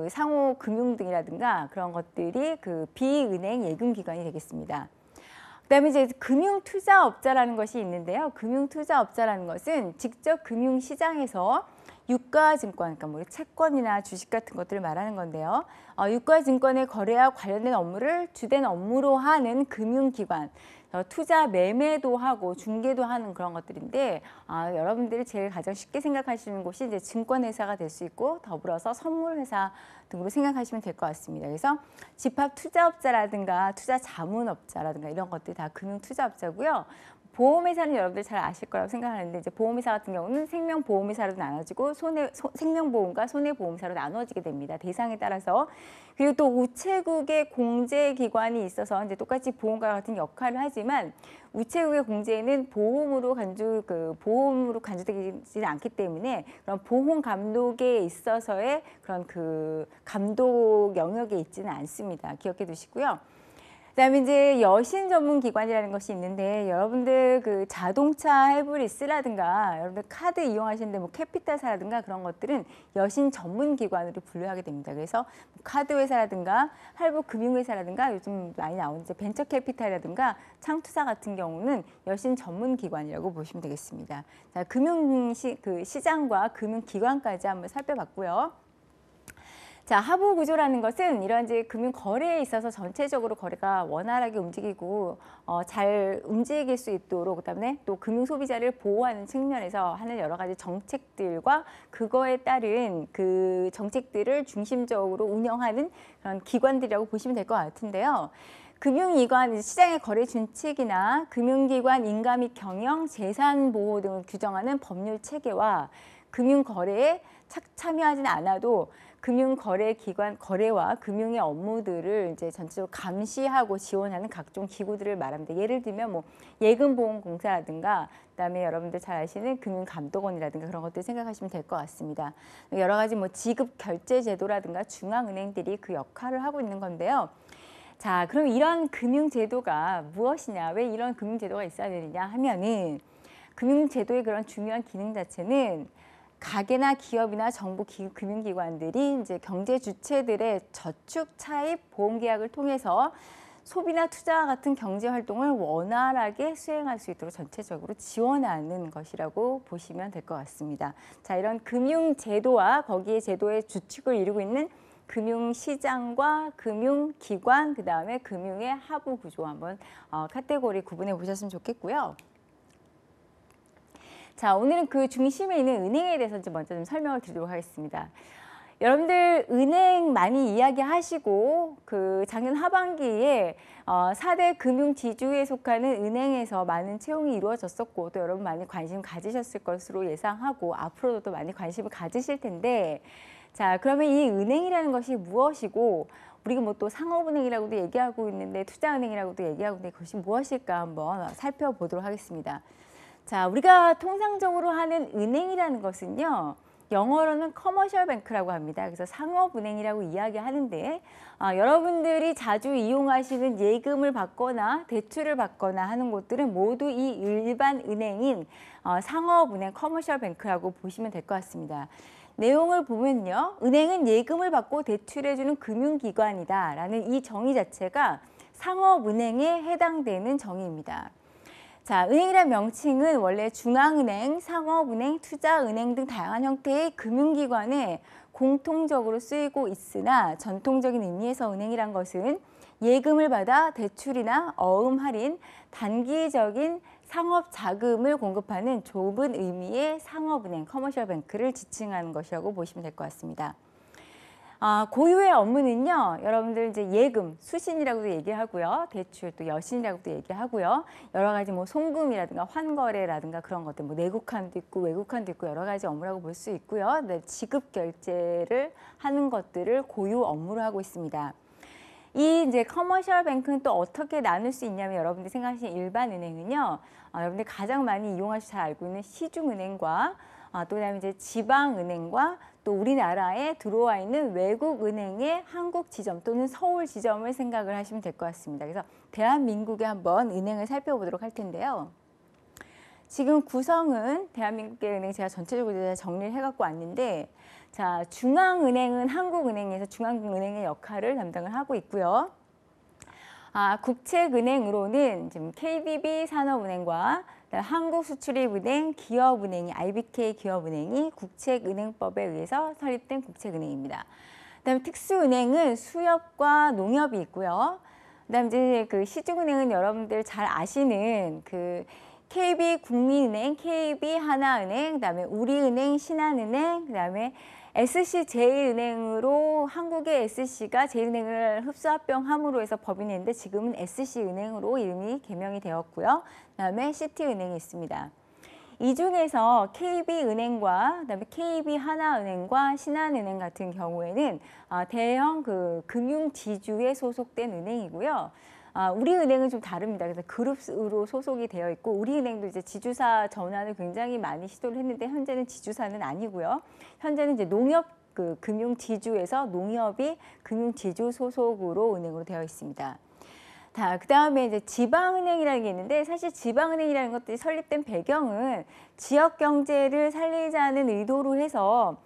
상호금융 등이라든가 그런 것들이 비은행 예금기관이 되겠습니다. 그다음에 이제 금융투자업자라는 것이 있는데요. 금융투자업자라는 것은 직접 금융시장에서 유가증권, 그러니까 뭐 채권이나 주식 같은 것들을 말하는 건데요. 유가증권의 거래와 관련된 업무를 주된 업무로 하는 금융기관, 투자 매매도 하고 중개도 하는 그런 것들인데, 여러분들이 제일 가장 쉽게 생각하시는 곳이 이제 증권회사가 될 수 있고, 더불어서 선물회사 등으로 생각하시면 될 것 같습니다. 그래서 집합투자업자라든가 투자자문업자라든가 이런 것들이 다 금융투자업자고요. 보험회사는 여러분들 잘 아실 거라고 생각하는데, 이제 보험회사 같은 경우는 생명보험회사로 나눠지고 생명보험과 손해보험사로 나눠지게 됩니다. 대상에 따라서. 그리고 또 우체국의 공제기관이 있어서 이제 똑같이 보험과 같은 역할을 하지만 우체국의 공제는 보험으로 간주되지 않기 때문에 그런 보험 감독에 있어서의 그런 감독 영역에 있지는 않습니다. 기억해 두시고요. 그다음에 이제 여신 전문 기관이라는 것이 있는데, 여러분들 자동차 할부리스라든가 여러분들 카드 이용하시는데 뭐 캐피탈사라든가 그런 것들은 여신 전문 기관으로 분류하게 됩니다. 그래서 카드 회사라든가 할부 금융회사라든가 요즘 많이 나오는 이제 벤처 캐피탈이라든가 창투사 같은 경우는 여신 전문 기관이라고 보시면 되겠습니다. 자, 시장과 금융기관까지 한번 살펴봤고요. 자, 하부 구조라는 것은 이런 이제 금융 거래에 있어서 전체적으로 거래가 원활하게 움직이고 잘 움직일 수 있도록, 그다음에 또 금융 소비자를 보호하는 측면에서 하는 여러 가지 정책들과 그거에 따른 정책들을 중심적으로 운영하는 그런 기관들이라고 보시면 될 것 같은데요. 금융기관, 시장의 거래 준칙이나 금융기관 인가 및 경영, 재산 보호 등을 규정하는 법률 체계와 금융거래에 참여하지는 않아도 금융거래기관 거래와 금융의 업무들을 이제 전체적으로 감시하고 지원하는 각종 기구들을 말합니다. 예를 들면 뭐 예금보험공사라든가 그다음에 여러분들 잘 아시는 금융감독원이라든가 그런 것들 생각하시면 될 것 같습니다. 여러 가지 뭐 지급결제제도라든가 중앙은행들이 그 역할을 하고 있는 건데요. 자, 그럼 이런 금융제도가 무엇이냐, 왜 이런 금융제도가 있어야 되느냐 하면은 금융제도의 그런 중요한 기능 자체는 가계나 기업이나 정부 금융기관들이 이제 경제 주체들의 저축, 차입, 보험 계약을 통해서 소비나 투자와 같은 경제 활동을 원활하게 수행할 수 있도록 전체적으로 지원하는 것이라고 보시면 될 것 같습니다. 자, 이런 금융제도와 거기에 제도의 주축을 이루고 있는 금융시장과 금융기관, 그 다음에 금융의 하부 구조 한번 카테고리 구분해 보셨으면 좋겠고요. 자, 오늘은 그 중심에 있는 은행에 대해서 이제 먼저 좀 설명을 드리도록 하겠습니다. 여러분들 은행 많이 이야기하시고 그 작년 하반기에 4대 금융지주에 속하는 은행에서 많은 채용이 이루어졌었고 또 여러분 많이 관심 가지셨을 것으로 예상하고 앞으로도 또 많이 관심을 가지실 텐데 자, 그러면 이 은행이라는 것이 무엇이고 우리가 뭐 또 상업은행이라고도 얘기하고 있는데 투자은행이라고도 얘기하고 있는데 그것이 무엇일까 한번 살펴보도록 하겠습니다. 자, 우리가 통상적으로 하는 은행이라는 것은요. 영어로는 커머셜 뱅크라고 합니다. 그래서 상업은행이라고 이야기하는데 여러분들이 자주 이용하시는 예금을 받거나 대출을 받거나 하는 곳들은 모두 이 일반 은행인 상업은행 커머셜 뱅크라고 보시면 될 것 같습니다. 내용을 보면요. 은행은 예금을 받고 대출해주는 금융기관이다 라는 이 정의 자체가 상업은행에 해당되는 정의입니다. 자, 은행이란 명칭은 원래 중앙은행, 상업은행, 투자은행 등 다양한 형태의 금융기관에 공통적으로 쓰이고 있으나 전통적인 의미에서 은행이란 것은 예금을 받아 대출이나 어음 할인, 단기적인 상업 자금을 공급하는 좁은 의미의 상업은행, 커머셜 뱅크를 지칭하는 것이라고 보시면 될 것 같습니다. 고유의 업무는요, 여러분들 이제 예금, 수신이라고도 얘기하고요, 대출, 또 여신이라고도 얘기하고요, 여러 가지 뭐 송금이라든가 환거래라든가 그런 것들, 뭐 내국환도 있고 외국환도 있고 여러 가지 업무라고 볼 수 있고요, 네, 지급 결제를 하는 것들을 고유 업무로 하고 있습니다. 이 이제 커머셜 뱅크는 또 어떻게 나눌 수 있냐면 여러분들이 생각하시는 일반 은행은요, 여러분들이 가장 많이 이용하셔서 잘 알고 있는 시중은행과 또 그다음에 이제 지방은행과 또 우리나라에 들어와 있는 외국은행의 한국 지점 또는 서울 지점을 생각을 하시면 될 것 같습니다. 그래서 대한민국의 한번 은행을 살펴보도록 할 텐데요. 지금 구성은 대한민국의 은행 제가 전체적으로 정리를 해갖고 왔는데 자, 중앙은행은 한국은행에서 중앙은행의 역할을 담당을 하고 있고요. 국책은행으로는 지금 KDB 산업은행과 한국수출입은행, 기업은행이 IBK 기업은행이 국책은행법에 의해서 설립된 국책은행입니다. 그다음에 특수은행은 수협과 농협이 있고요. 그다음 이제 그 시중은행은 여러분들 잘 아시는 그 KB국민은행, KB하나은행, 그다음에 우리은행, 신한은행, 그다음에 SC제일은행으로 한국의 SC가 제일은행을 흡수합병함으로 해서 법인이 있는데 지금은 SC은행으로 이름이 개명이 되었고요. 그다음에 시티은행이 있습니다. 이 중에서 KB은행과 그다음에 KB하나은행과 신한은행 같은 경우에는 대형 그 금융지주에 소속된 은행이고요. 우리은행은 좀 다릅니다. 그래서 그룹으로 소속이 되어 있고 우리은행도 이제 지주사 전환을 굉장히 많이 시도를 했는데 현재는 지주사는 아니고요. 현재는 이제 농협 그 금융지주에서 농협이 금융지주 소속으로 은행으로 되어 있습니다. 그 다음에 이제 지방은행이라는 게 있는데 사실 지방은행이라는 것들이 설립된 배경은 지역 경제를 살리자는 의도로 해서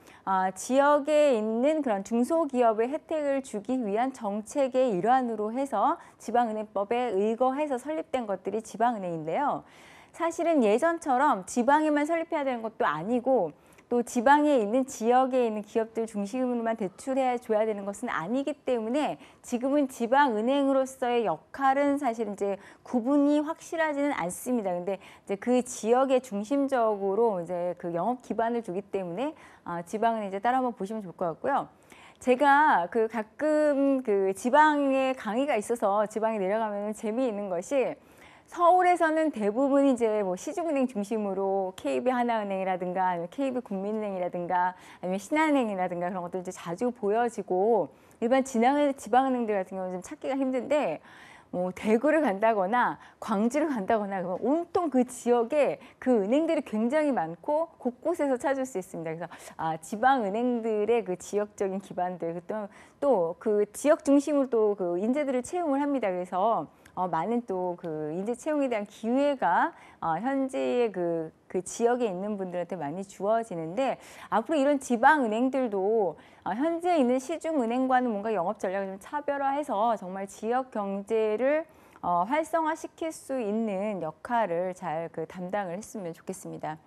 지역에 있는 그런 중소기업의 혜택을 주기 위한 정책의 일환으로 해서 지방은행법에 의거해서 설립된 것들이 지방은행인데요. 사실은 예전처럼 지방에만 설립해야 되는 것도 아니고 또 지방에 있는 지역에 있는 기업들 중심으로만 대출해 줘야 되는 것은 아니기 때문에 지금은 지방은행으로서의 역할은 사실 이제 구분이 확실하지는 않습니다. 근데 이제 그 지역의 중심적으로 이제 그 영업 기반을 두기 때문에 지방은행 이제 따라 한번 보시면 좋을 것 같고요. 제가 그 가끔 그 지방에 강의가 있어서 지방에 내려가면 재미있는 것이 서울에서는 대부분 이제 뭐 시중은행 중심으로 KB하나은행이라든가 아니면 KB국민은행이라든가 아니면 신한은행이라든가 그런 것들 이제 자주 보여지고 일반 지방은행들 같은 경우는 좀 찾기가 힘든데 뭐 대구를 간다거나 광주를 간다거나 그러면 온통 그 지역에 그 은행들이 굉장히 많고 곳곳에서 찾을 수 있습니다. 그래서 지방 은행들의 그 지역적인 기반들 또 그 지역 중심으로 또 그 인재들을 채용을 합니다. 그래서 많은 또 그 인재 채용에 대한 기회가 현지의 그 지역에 있는 분들한테 많이 주어지는데 앞으로 이런 지방 은행들도 현지에 있는 시중 은행과는 뭔가 영업 전략을 좀 차별화해서 정말 지역 경제를 활성화시킬 수 있는 역할을 잘 담당을 했으면 좋겠습니다.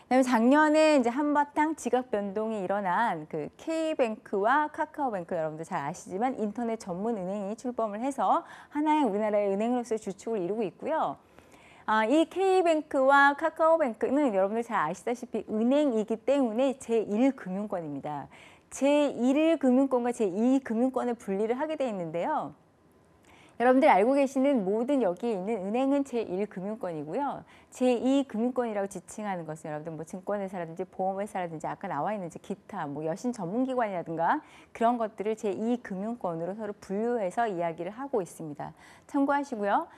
그다음에 작년에 이제 한바탕 지각 변동이 일어난 그 K뱅크와 카카오뱅크 여러분들 잘 아시지만 인터넷 전문 은행이 출범을 해서 하나의 우리나라의 은행으로서의 주축을 이루고 있고요. 이 K뱅크와 카카오뱅크는 여러분들 잘 아시다시피 은행이기 때문에 제1금융권입니다. 제1금융권과 제2금융권을 분리를 하게 돼 있는데요. 여러분들 알고 계시는 모든 여기에 있는 은행은 제1금융권이고요. 제2금융권이라고 지칭하는 것은 여러분들 뭐 증권회사라든지 보험회사라든지 아까 나와 있는 기타 뭐 여신 전문기관이라든가 그런 것들을 제2금융권으로 서로 분류해서 이야기를 하고 있습니다. 참고하시고요.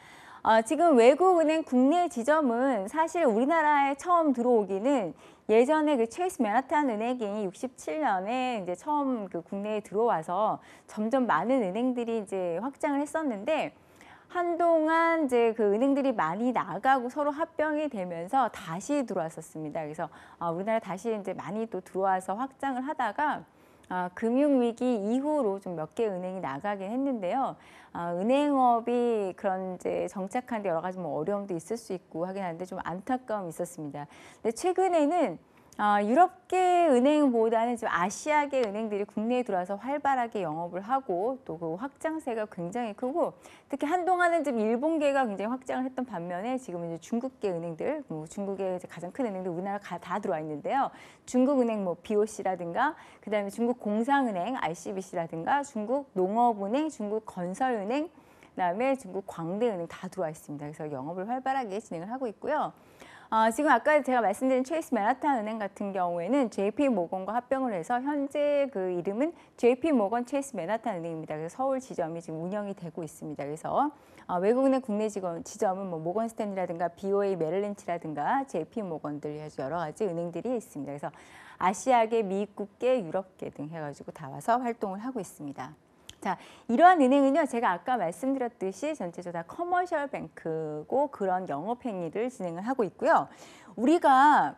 지금 외국은행 국내 지점은 사실 우리나라에 처음 들어오기는 예전에 그 체이스 맨하탄 은행이 67년에 이제 처음 그 국내에 들어와서 점점 많은 은행들이 이제 확장을 했었는데 한동안 이제 그 은행들이 많이 나가고 서로 합병이 되면서 다시 들어왔었습니다. 그래서 우리나라 다시 이제 많이 또 들어와서 확장을 하다가 금융위기 이후로 좀 몇 개 은행이 나가긴 했는데요. 은행업이 그런 이제 정착하는데 여러 가지 뭐 어려움도 있을 수 있고 하긴 하는데 좀 안타까움이 있었습니다. 근데 최근에는 유럽계 은행보다는 좀 아시아계 은행들이 국내에 들어와서 활발하게 영업을 하고 또 그 확장세가 굉장히 크고 특히 한동안은 좀 일본계가 굉장히 확장을 했던 반면에 지금 이제 중국계 은행들, 뭐 중국의 이제 가장 큰 은행들 우리나라 다 들어와 있는데요. 중국은행 뭐 BOC라든가 그다음에 중국 공상은행 ICBC라든가 중국 농업은행, 중국 건설은행, 그다음에 중국 광대은행 다 들어와 있습니다. 그래서 영업을 활발하게 진행을 하고 있고요. 지금 아까 제가 말씀드린 체이스 맨하탄 은행 같은 경우에는 JP 모건과 합병을 해서 현재 그 이름은 JP 모건 체이스 맨하탄 은행입니다. 그래서 서울 지점이 지금 운영이 되고 있습니다. 그래서 외국은행 국내 지점은 뭐 모건 스탠리라든가 BOA 메릴린치라든가 JP 모건들 여러 가지 은행들이 있습니다. 그래서 아시아계, 미국계, 유럽계 등 해가지고 다 와서 활동을 하고 있습니다. 자, 이러한 은행은요, 제가 아까 말씀드렸듯이 전체적으로 다 커머셜 뱅크고 그런 영업 행위를 진행을 하고 있고요. 우리가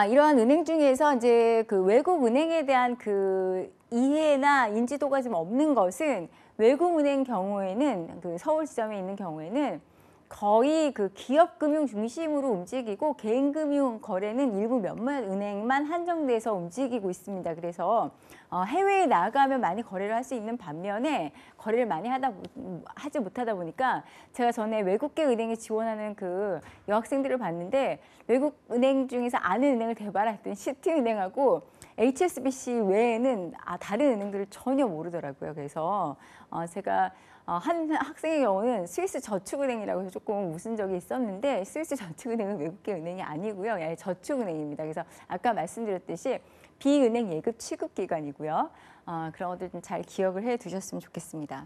이러한 은행 중에서 이제 그 외국 은행에 대한 그 이해나 인지도가 좀 없는 것은 외국 은행 경우에는 그 서울 지점에 있는 경우에는 거의 그 기업 금융 중심으로 움직이고 개인 금융 거래는 일부 몇몇 은행만 한정돼서 움직이고 있습니다. 그래서 해외에 나가면 많이 거래를 할 수 있는 반면에 거래를 많이 하지 못하다 보니까 제가 전에 외국계 은행에 지원하는 그 여학생들을 봤는데 외국 은행 중에서 아는 은행을 대봐라 했더니 시티은행하고 HSBC 외에는 다른 은행들을 전혀 모르더라고요. 그래서 제가 한 학생의 경우는 스위스 저축은행이라고 해서 조금 웃은 적이 있었는데 스위스 저축은행은 외국계 은행이 아니고요. 저축은행입니다. 그래서 아까 말씀드렸듯이 비은행 예금 취급기관이고요. 그런 것들 좀 잘 기억을 해 두셨으면 좋겠습니다.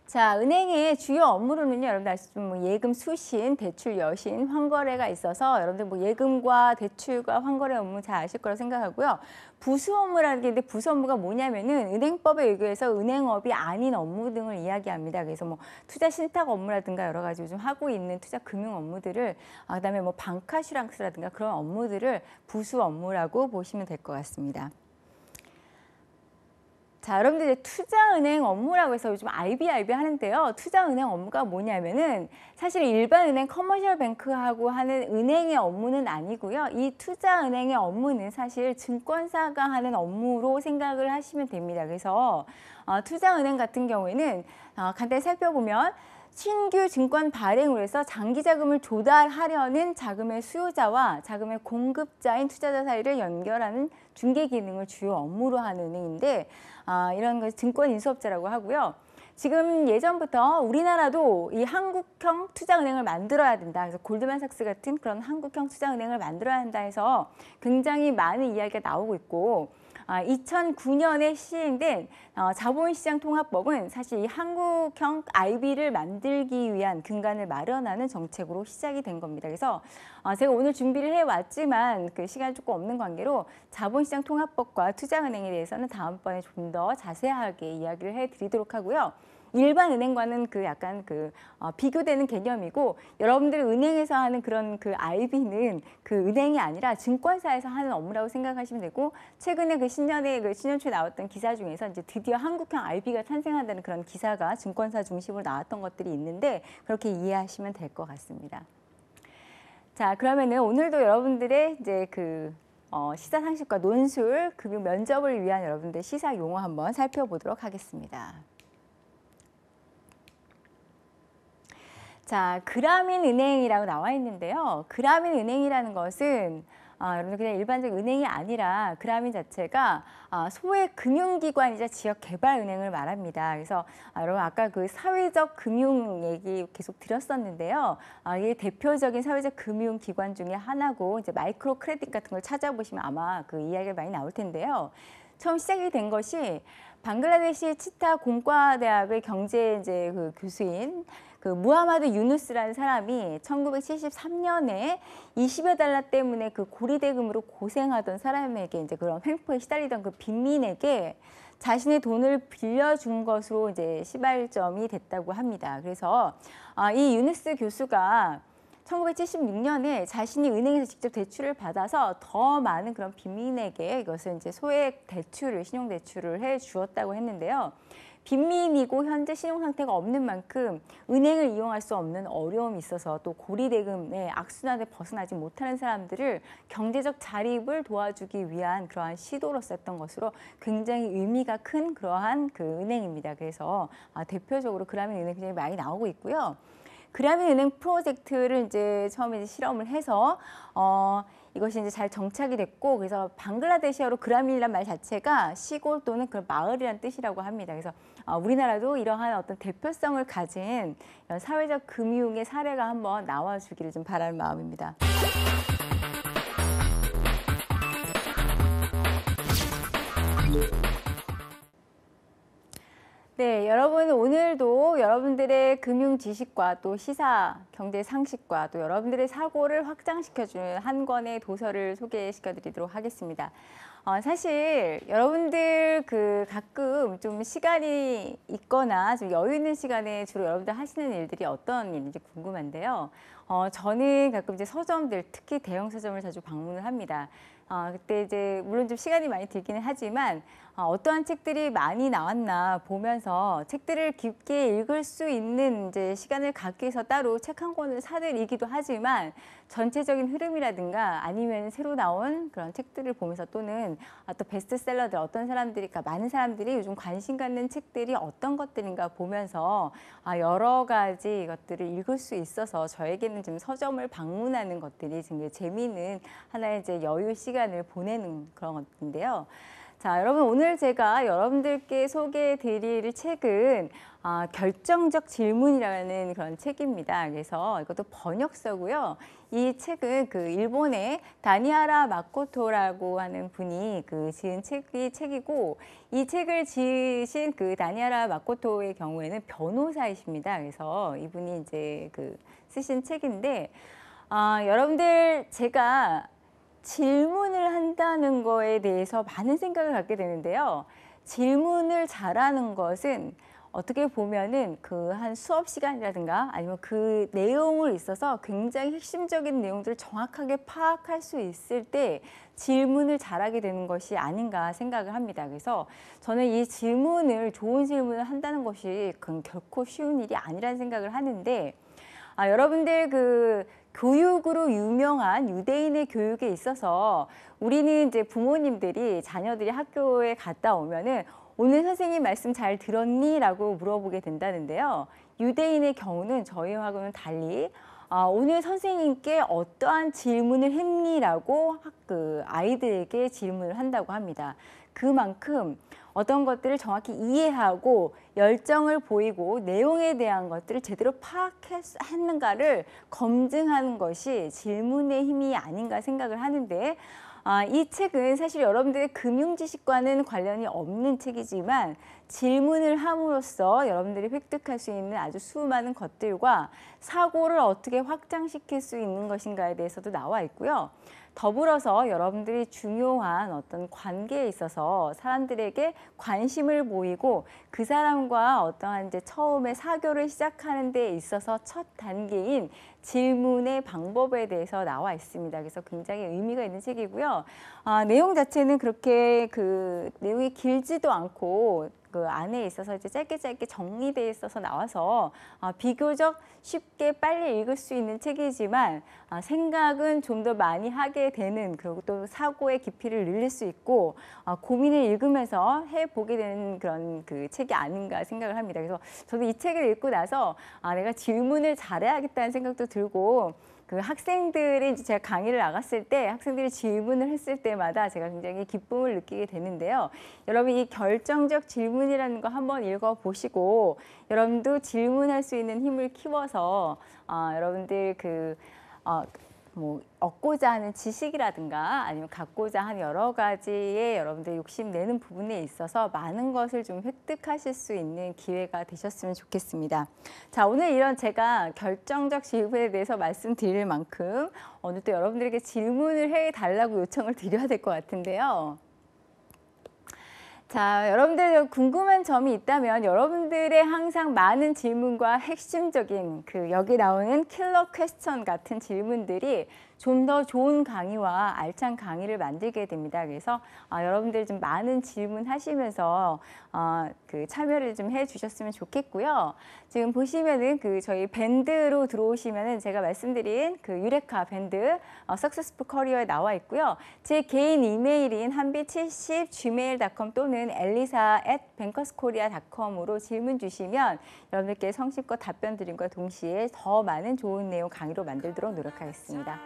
자, 은행의 주요 업무로는요, 여러분들 아시죠? 뭐 예금 수신, 대출 여신, 환거래가 있어서 여러분들 뭐 예금과 대출과 환거래 업무 잘 아실 거라고 생각하고요. 부수 업무라는 게 있는데 부수 업무가 뭐냐면은 은행법에 의거해서 은행업이 아닌 업무 등을 이야기합니다. 그래서 뭐 투자 신탁 업무라든가 여러 가지 요즘 하고 있는 투자 금융 업무들을 그다음에 뭐 방카슈랑스라든가 그런 업무들을 부수 업무라고 보시면 될 것 같습니다. 자, 여러분들 이제 투자은행 업무라고 해서 요즘 IB 하는데요. 투자은행 업무가 뭐냐면은 사실 일반 은행 커머셜 뱅크하고 하는 은행의 업무는 아니고요. 이 투자은행의 업무는 사실 증권사가 하는 업무로 생각을 하시면 됩니다. 그래서 투자은행 같은 경우에는 간단히 살펴보면 신규 증권 발행으로 해서 장기 자금을 조달하려는 자금의 수요자와 자금의 공급자인 투자자 사이를 연결하는 중개 기능을 주요 업무로 하는 은행인데 이런 것을 증권 인수업자라고 하고요. 지금 예전부터 우리나라도 이 한국형 투자은행을 만들어야 된다. 그래서 골드만삭스 같은 그런 한국형 투자은행을 만들어야 한다 해서 굉장히 많은 이야기가 나오고 있고, 2009년에 시행된 자본시장 통합법은 사실 이 한국형 IB를 만들기 위한 근간을 마련하는 정책으로 시작이 된 겁니다. 그래서 제가 오늘 준비를 해왔지만 그 시간이 조금 없는 관계로 자본시장 통합법과 투자은행에 대해서는 다음번에 좀 더 자세하게 이야기를 해드리도록 하고요. 일반 은행과는 그 약간 비교되는 개념이고, 여러분들 은행에서 하는 그런 그 IB는 그 은행이 아니라 증권사에서 하는 업무라고 생각하시면 되고, 최근에 그 신년초에 나왔던 기사 중에서 이제 드디어 한국형 IB가 탄생한다는 그런 기사가 증권사 중심으로 나왔던 것들이 있는데, 그렇게 이해하시면 될 것 같습니다. 자, 그러면은 오늘도 여러분들의 이제 시사 상식과 논술, 금융 면접을 위한 여러분들 시사 용어 한번 살펴보도록 하겠습니다. 자, 그라민은행이라고 나와 있는데요. 그라민은행이라는 것은 여러분들 그냥 일반적 은행이 아니라 그라민 자체가 소액 금융기관이자 지역개발은행을 말합니다. 그래서 여러분 아까 그 사회적 금융 얘기 계속 드렸었는데요. 이게 대표적인 사회적 금융기관 중에 하나고, 이제 마이크로 크레딧 같은 걸 찾아보시면 아마 그 이야기가 많이 나올 텐데요. 처음 시작이 된 것이 방글라데시 치타 공과대학의 경제 그 교수인 그 무하마드 유누스라는 사람이 1973년에 20여 달러 때문에 그 고리대금으로 고생하던 사람에게 이제 그런 횡포에 시달리던 그 빈민에게 자신의 돈을 빌려준 것으로 이제 시발점이 됐다고 합니다. 그래서 이 유누스 교수가 1976년에 자신이 은행에서 직접 대출을 받아서 더 많은 그런 빈민에게 이것을 이제 소액 대출을, 신용대출을 해 주었다고 했는데요. 빈민이고 현재 신용 상태가 없는 만큼 은행을 이용할 수 없는 어려움이 있어서 또 고리대금의 악순환에 벗어나지 못하는 사람들을 경제적 자립을 도와주기 위한 그러한 시도로서 했던 것으로 굉장히 의미가 큰 그러한 그 은행입니다. 그래서 대표적으로 그라민 은행 굉장히 많이 나오고 있고요. 그라민 은행 프로젝트를 이제 처음에 이제 실험을 해서 이것이 이제 잘 정착이 됐고, 그래서 방글라데시어로 그라민이란 말 자체가 시골 또는 그 마을이란 뜻이라고 합니다. 그래서 우리나라도 이러한 어떤 대표성을 가진 이런 사회적 금융의 사례가 한번 나와주기를 좀 바라는 마음입니다. 네, 여러분 오늘도 여러분들의 금융 지식과 또 시사, 경제 상식과 또 여러분들의 사고를 확장시켜주는 한 권의 도서를 소개시켜드리도록 하겠습니다. 사실 여러분들 가끔 좀 시간이 있거나 좀 여유 있는 시간에 주로 여러분들 하시는 일들이 어떤 일인지 궁금한데요. 저는 가끔 이제 서점들, 특히 대형 서점을 자주 방문을 합니다. 그때 이제 물론 좀 시간이 많이 들기는 하지만 어떠한 책들이 많이 나왔나 보면서 책들을 깊게 읽을 수 있는 이제 시간을 갖기 위해서 따로 책 한 권을 사들이기도 하지만, 전체적인 흐름이라든가 아니면 새로 나온 그런 책들을 보면서 또는 또 베스트셀러들, 어떤 사람들이, 그러니까 많은 사람들이 요즘 관심 갖는 책들이 어떤 것들인가 보면서 여러 가지 것들을 읽을 수 있어서 저에게는 좀 서점을 방문하는 것들이 되게 재미있는 하나의 이제 여유 시간을 보내는 그런 것인데요. 자, 여러분 오늘 제가 여러분들께 소개해 드릴 책은 결정적 질문이라는 그런 책입니다. 그래서 이것도 번역서고요. 이 책은 그 일본의 다니하라 마코토라고 하는 분이 지은 책이고, 이 책을 지으신 그 다니하라 마코토의 경우에는 변호사이십니다. 그래서 이분이 이제 쓰신 책인데, 여러분들 제가 질문을 한다는 거에 대해서 많은 생각을 갖게 되는데요. 질문을 잘하는 것은 어떻게 보면은 한 수업 시간이라든가 아니면 그 내용을 있어서 굉장히 핵심적인 내용들을 정확하게 파악할 수 있을 때 질문을 잘하게 되는 것이 아닌가 생각을 합니다. 그래서 저는 이 좋은 질문을 한다는 것이 결코 쉬운 일이 아니라는 생각을 하는데, 여러분들 교육으로 유명한 유대인의 교육에 있어서 우리는 이제 부모님들이 자녀들이 학교에 갔다 오면은 오늘 선생님 말씀 잘 들었니? 라고 물어보게 된다는데요. 유대인의 경우는 저희하고는 달리 오늘 선생님께 어떠한 질문을 했니? 라고 아이들에게 질문을 한다고 합니다. 그만큼 어떤 것들을 정확히 이해하고 열정을 보이고 내용에 대한 것들을 제대로 파악했는가를 검증하는 것이 질문의 힘이 아닌가 생각을 하는데, 이 책은 사실 여러분들의 금융 지식과는 관련이 없는 책이지만 질문을 함으로써 여러분들이 획득할 수 있는 아주 수많은 것들과 사고를 어떻게 확장시킬 수 있는 것인가에 대해서도 나와 있고요. 더불어서 여러분들이 중요한 어떤 관계에 있어서 사람들에게 관심을 보이고 그 사람과 어떠한 이제 처음에 사교를 시작하는 데 있어서 첫 단계인 질문의 방법에 대해서 나와 있습니다. 그래서 굉장히 의미가 있는 책이고요. 내용 자체는 그렇게 내용이 길지도 않고 그 안에 있어서 이제 짧게 정리되어 있어서 나와서 비교적 쉽게 빨리 읽을 수 있는 책이지만 생각은 좀 더 많이 하게 되는, 그리고 또 사고의 깊이를 늘릴 수 있고 고민을 읽으면서 해보게 되는 그런 그 책이 아닌가 생각을 합니다. 그래서 저도 이 책을 읽고 나서 내가 질문을 잘해야겠다는 생각도 들고, 그 학생들이 이제 제가 강의를 나갔을 때 학생들이 질문을 했을 때마다 제가 굉장히 기쁨을 느끼게 되는데요. 여러분, 이 결정적 질문이라는 거 한번 읽어보시고 여러분도 질문할 수 있는 힘을 키워서 여러분들 얻고자 하는 지식이라든가 아니면 갖고자 하는 여러 가지의 여러분들 욕심내는 부분에 있어서 많은 것을 좀 획득하실 수 있는 기회가 되셨으면 좋겠습니다. 자, 오늘 이런 제가 결정적 질문에 대해서 말씀드릴 만큼 오늘 또 여러분들에게 질문을 해달라고 요청을 드려야 될 것 같은데요. 자, 여러분들 궁금한 점이 있다면 여러분들의 항상 많은 질문과 핵심적인 여기 나오는 킬러 퀘스천 같은 질문들이 좀 더 좋은 강의와 알찬 강의를 만들게 됩니다. 그래서 여러분들 좀 많은 질문하시면서 참여를 좀 해주셨으면 좋겠고요. 지금 보시면은 저희 밴드로 들어오시면은 제가 말씀드린 유레카 밴드 석세스풀 커리어에 나와 있고요. 제 개인 이메일인 한빛70gmail.com 또는 elisa@bankerskorea.com으로 질문 주시면 여러분들께 성심껏 답변 드림과 동시에 더 많은 좋은 내용 강의로 만들도록 노력하겠습니다.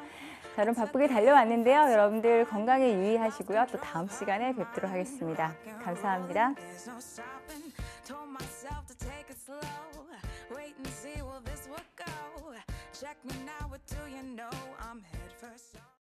자, 그럼 바쁘게 달려왔는데요. 여러분들 건강에 유의하시고요. 또 다음 시간에 뵙도록 하겠습니다. 감사합니다.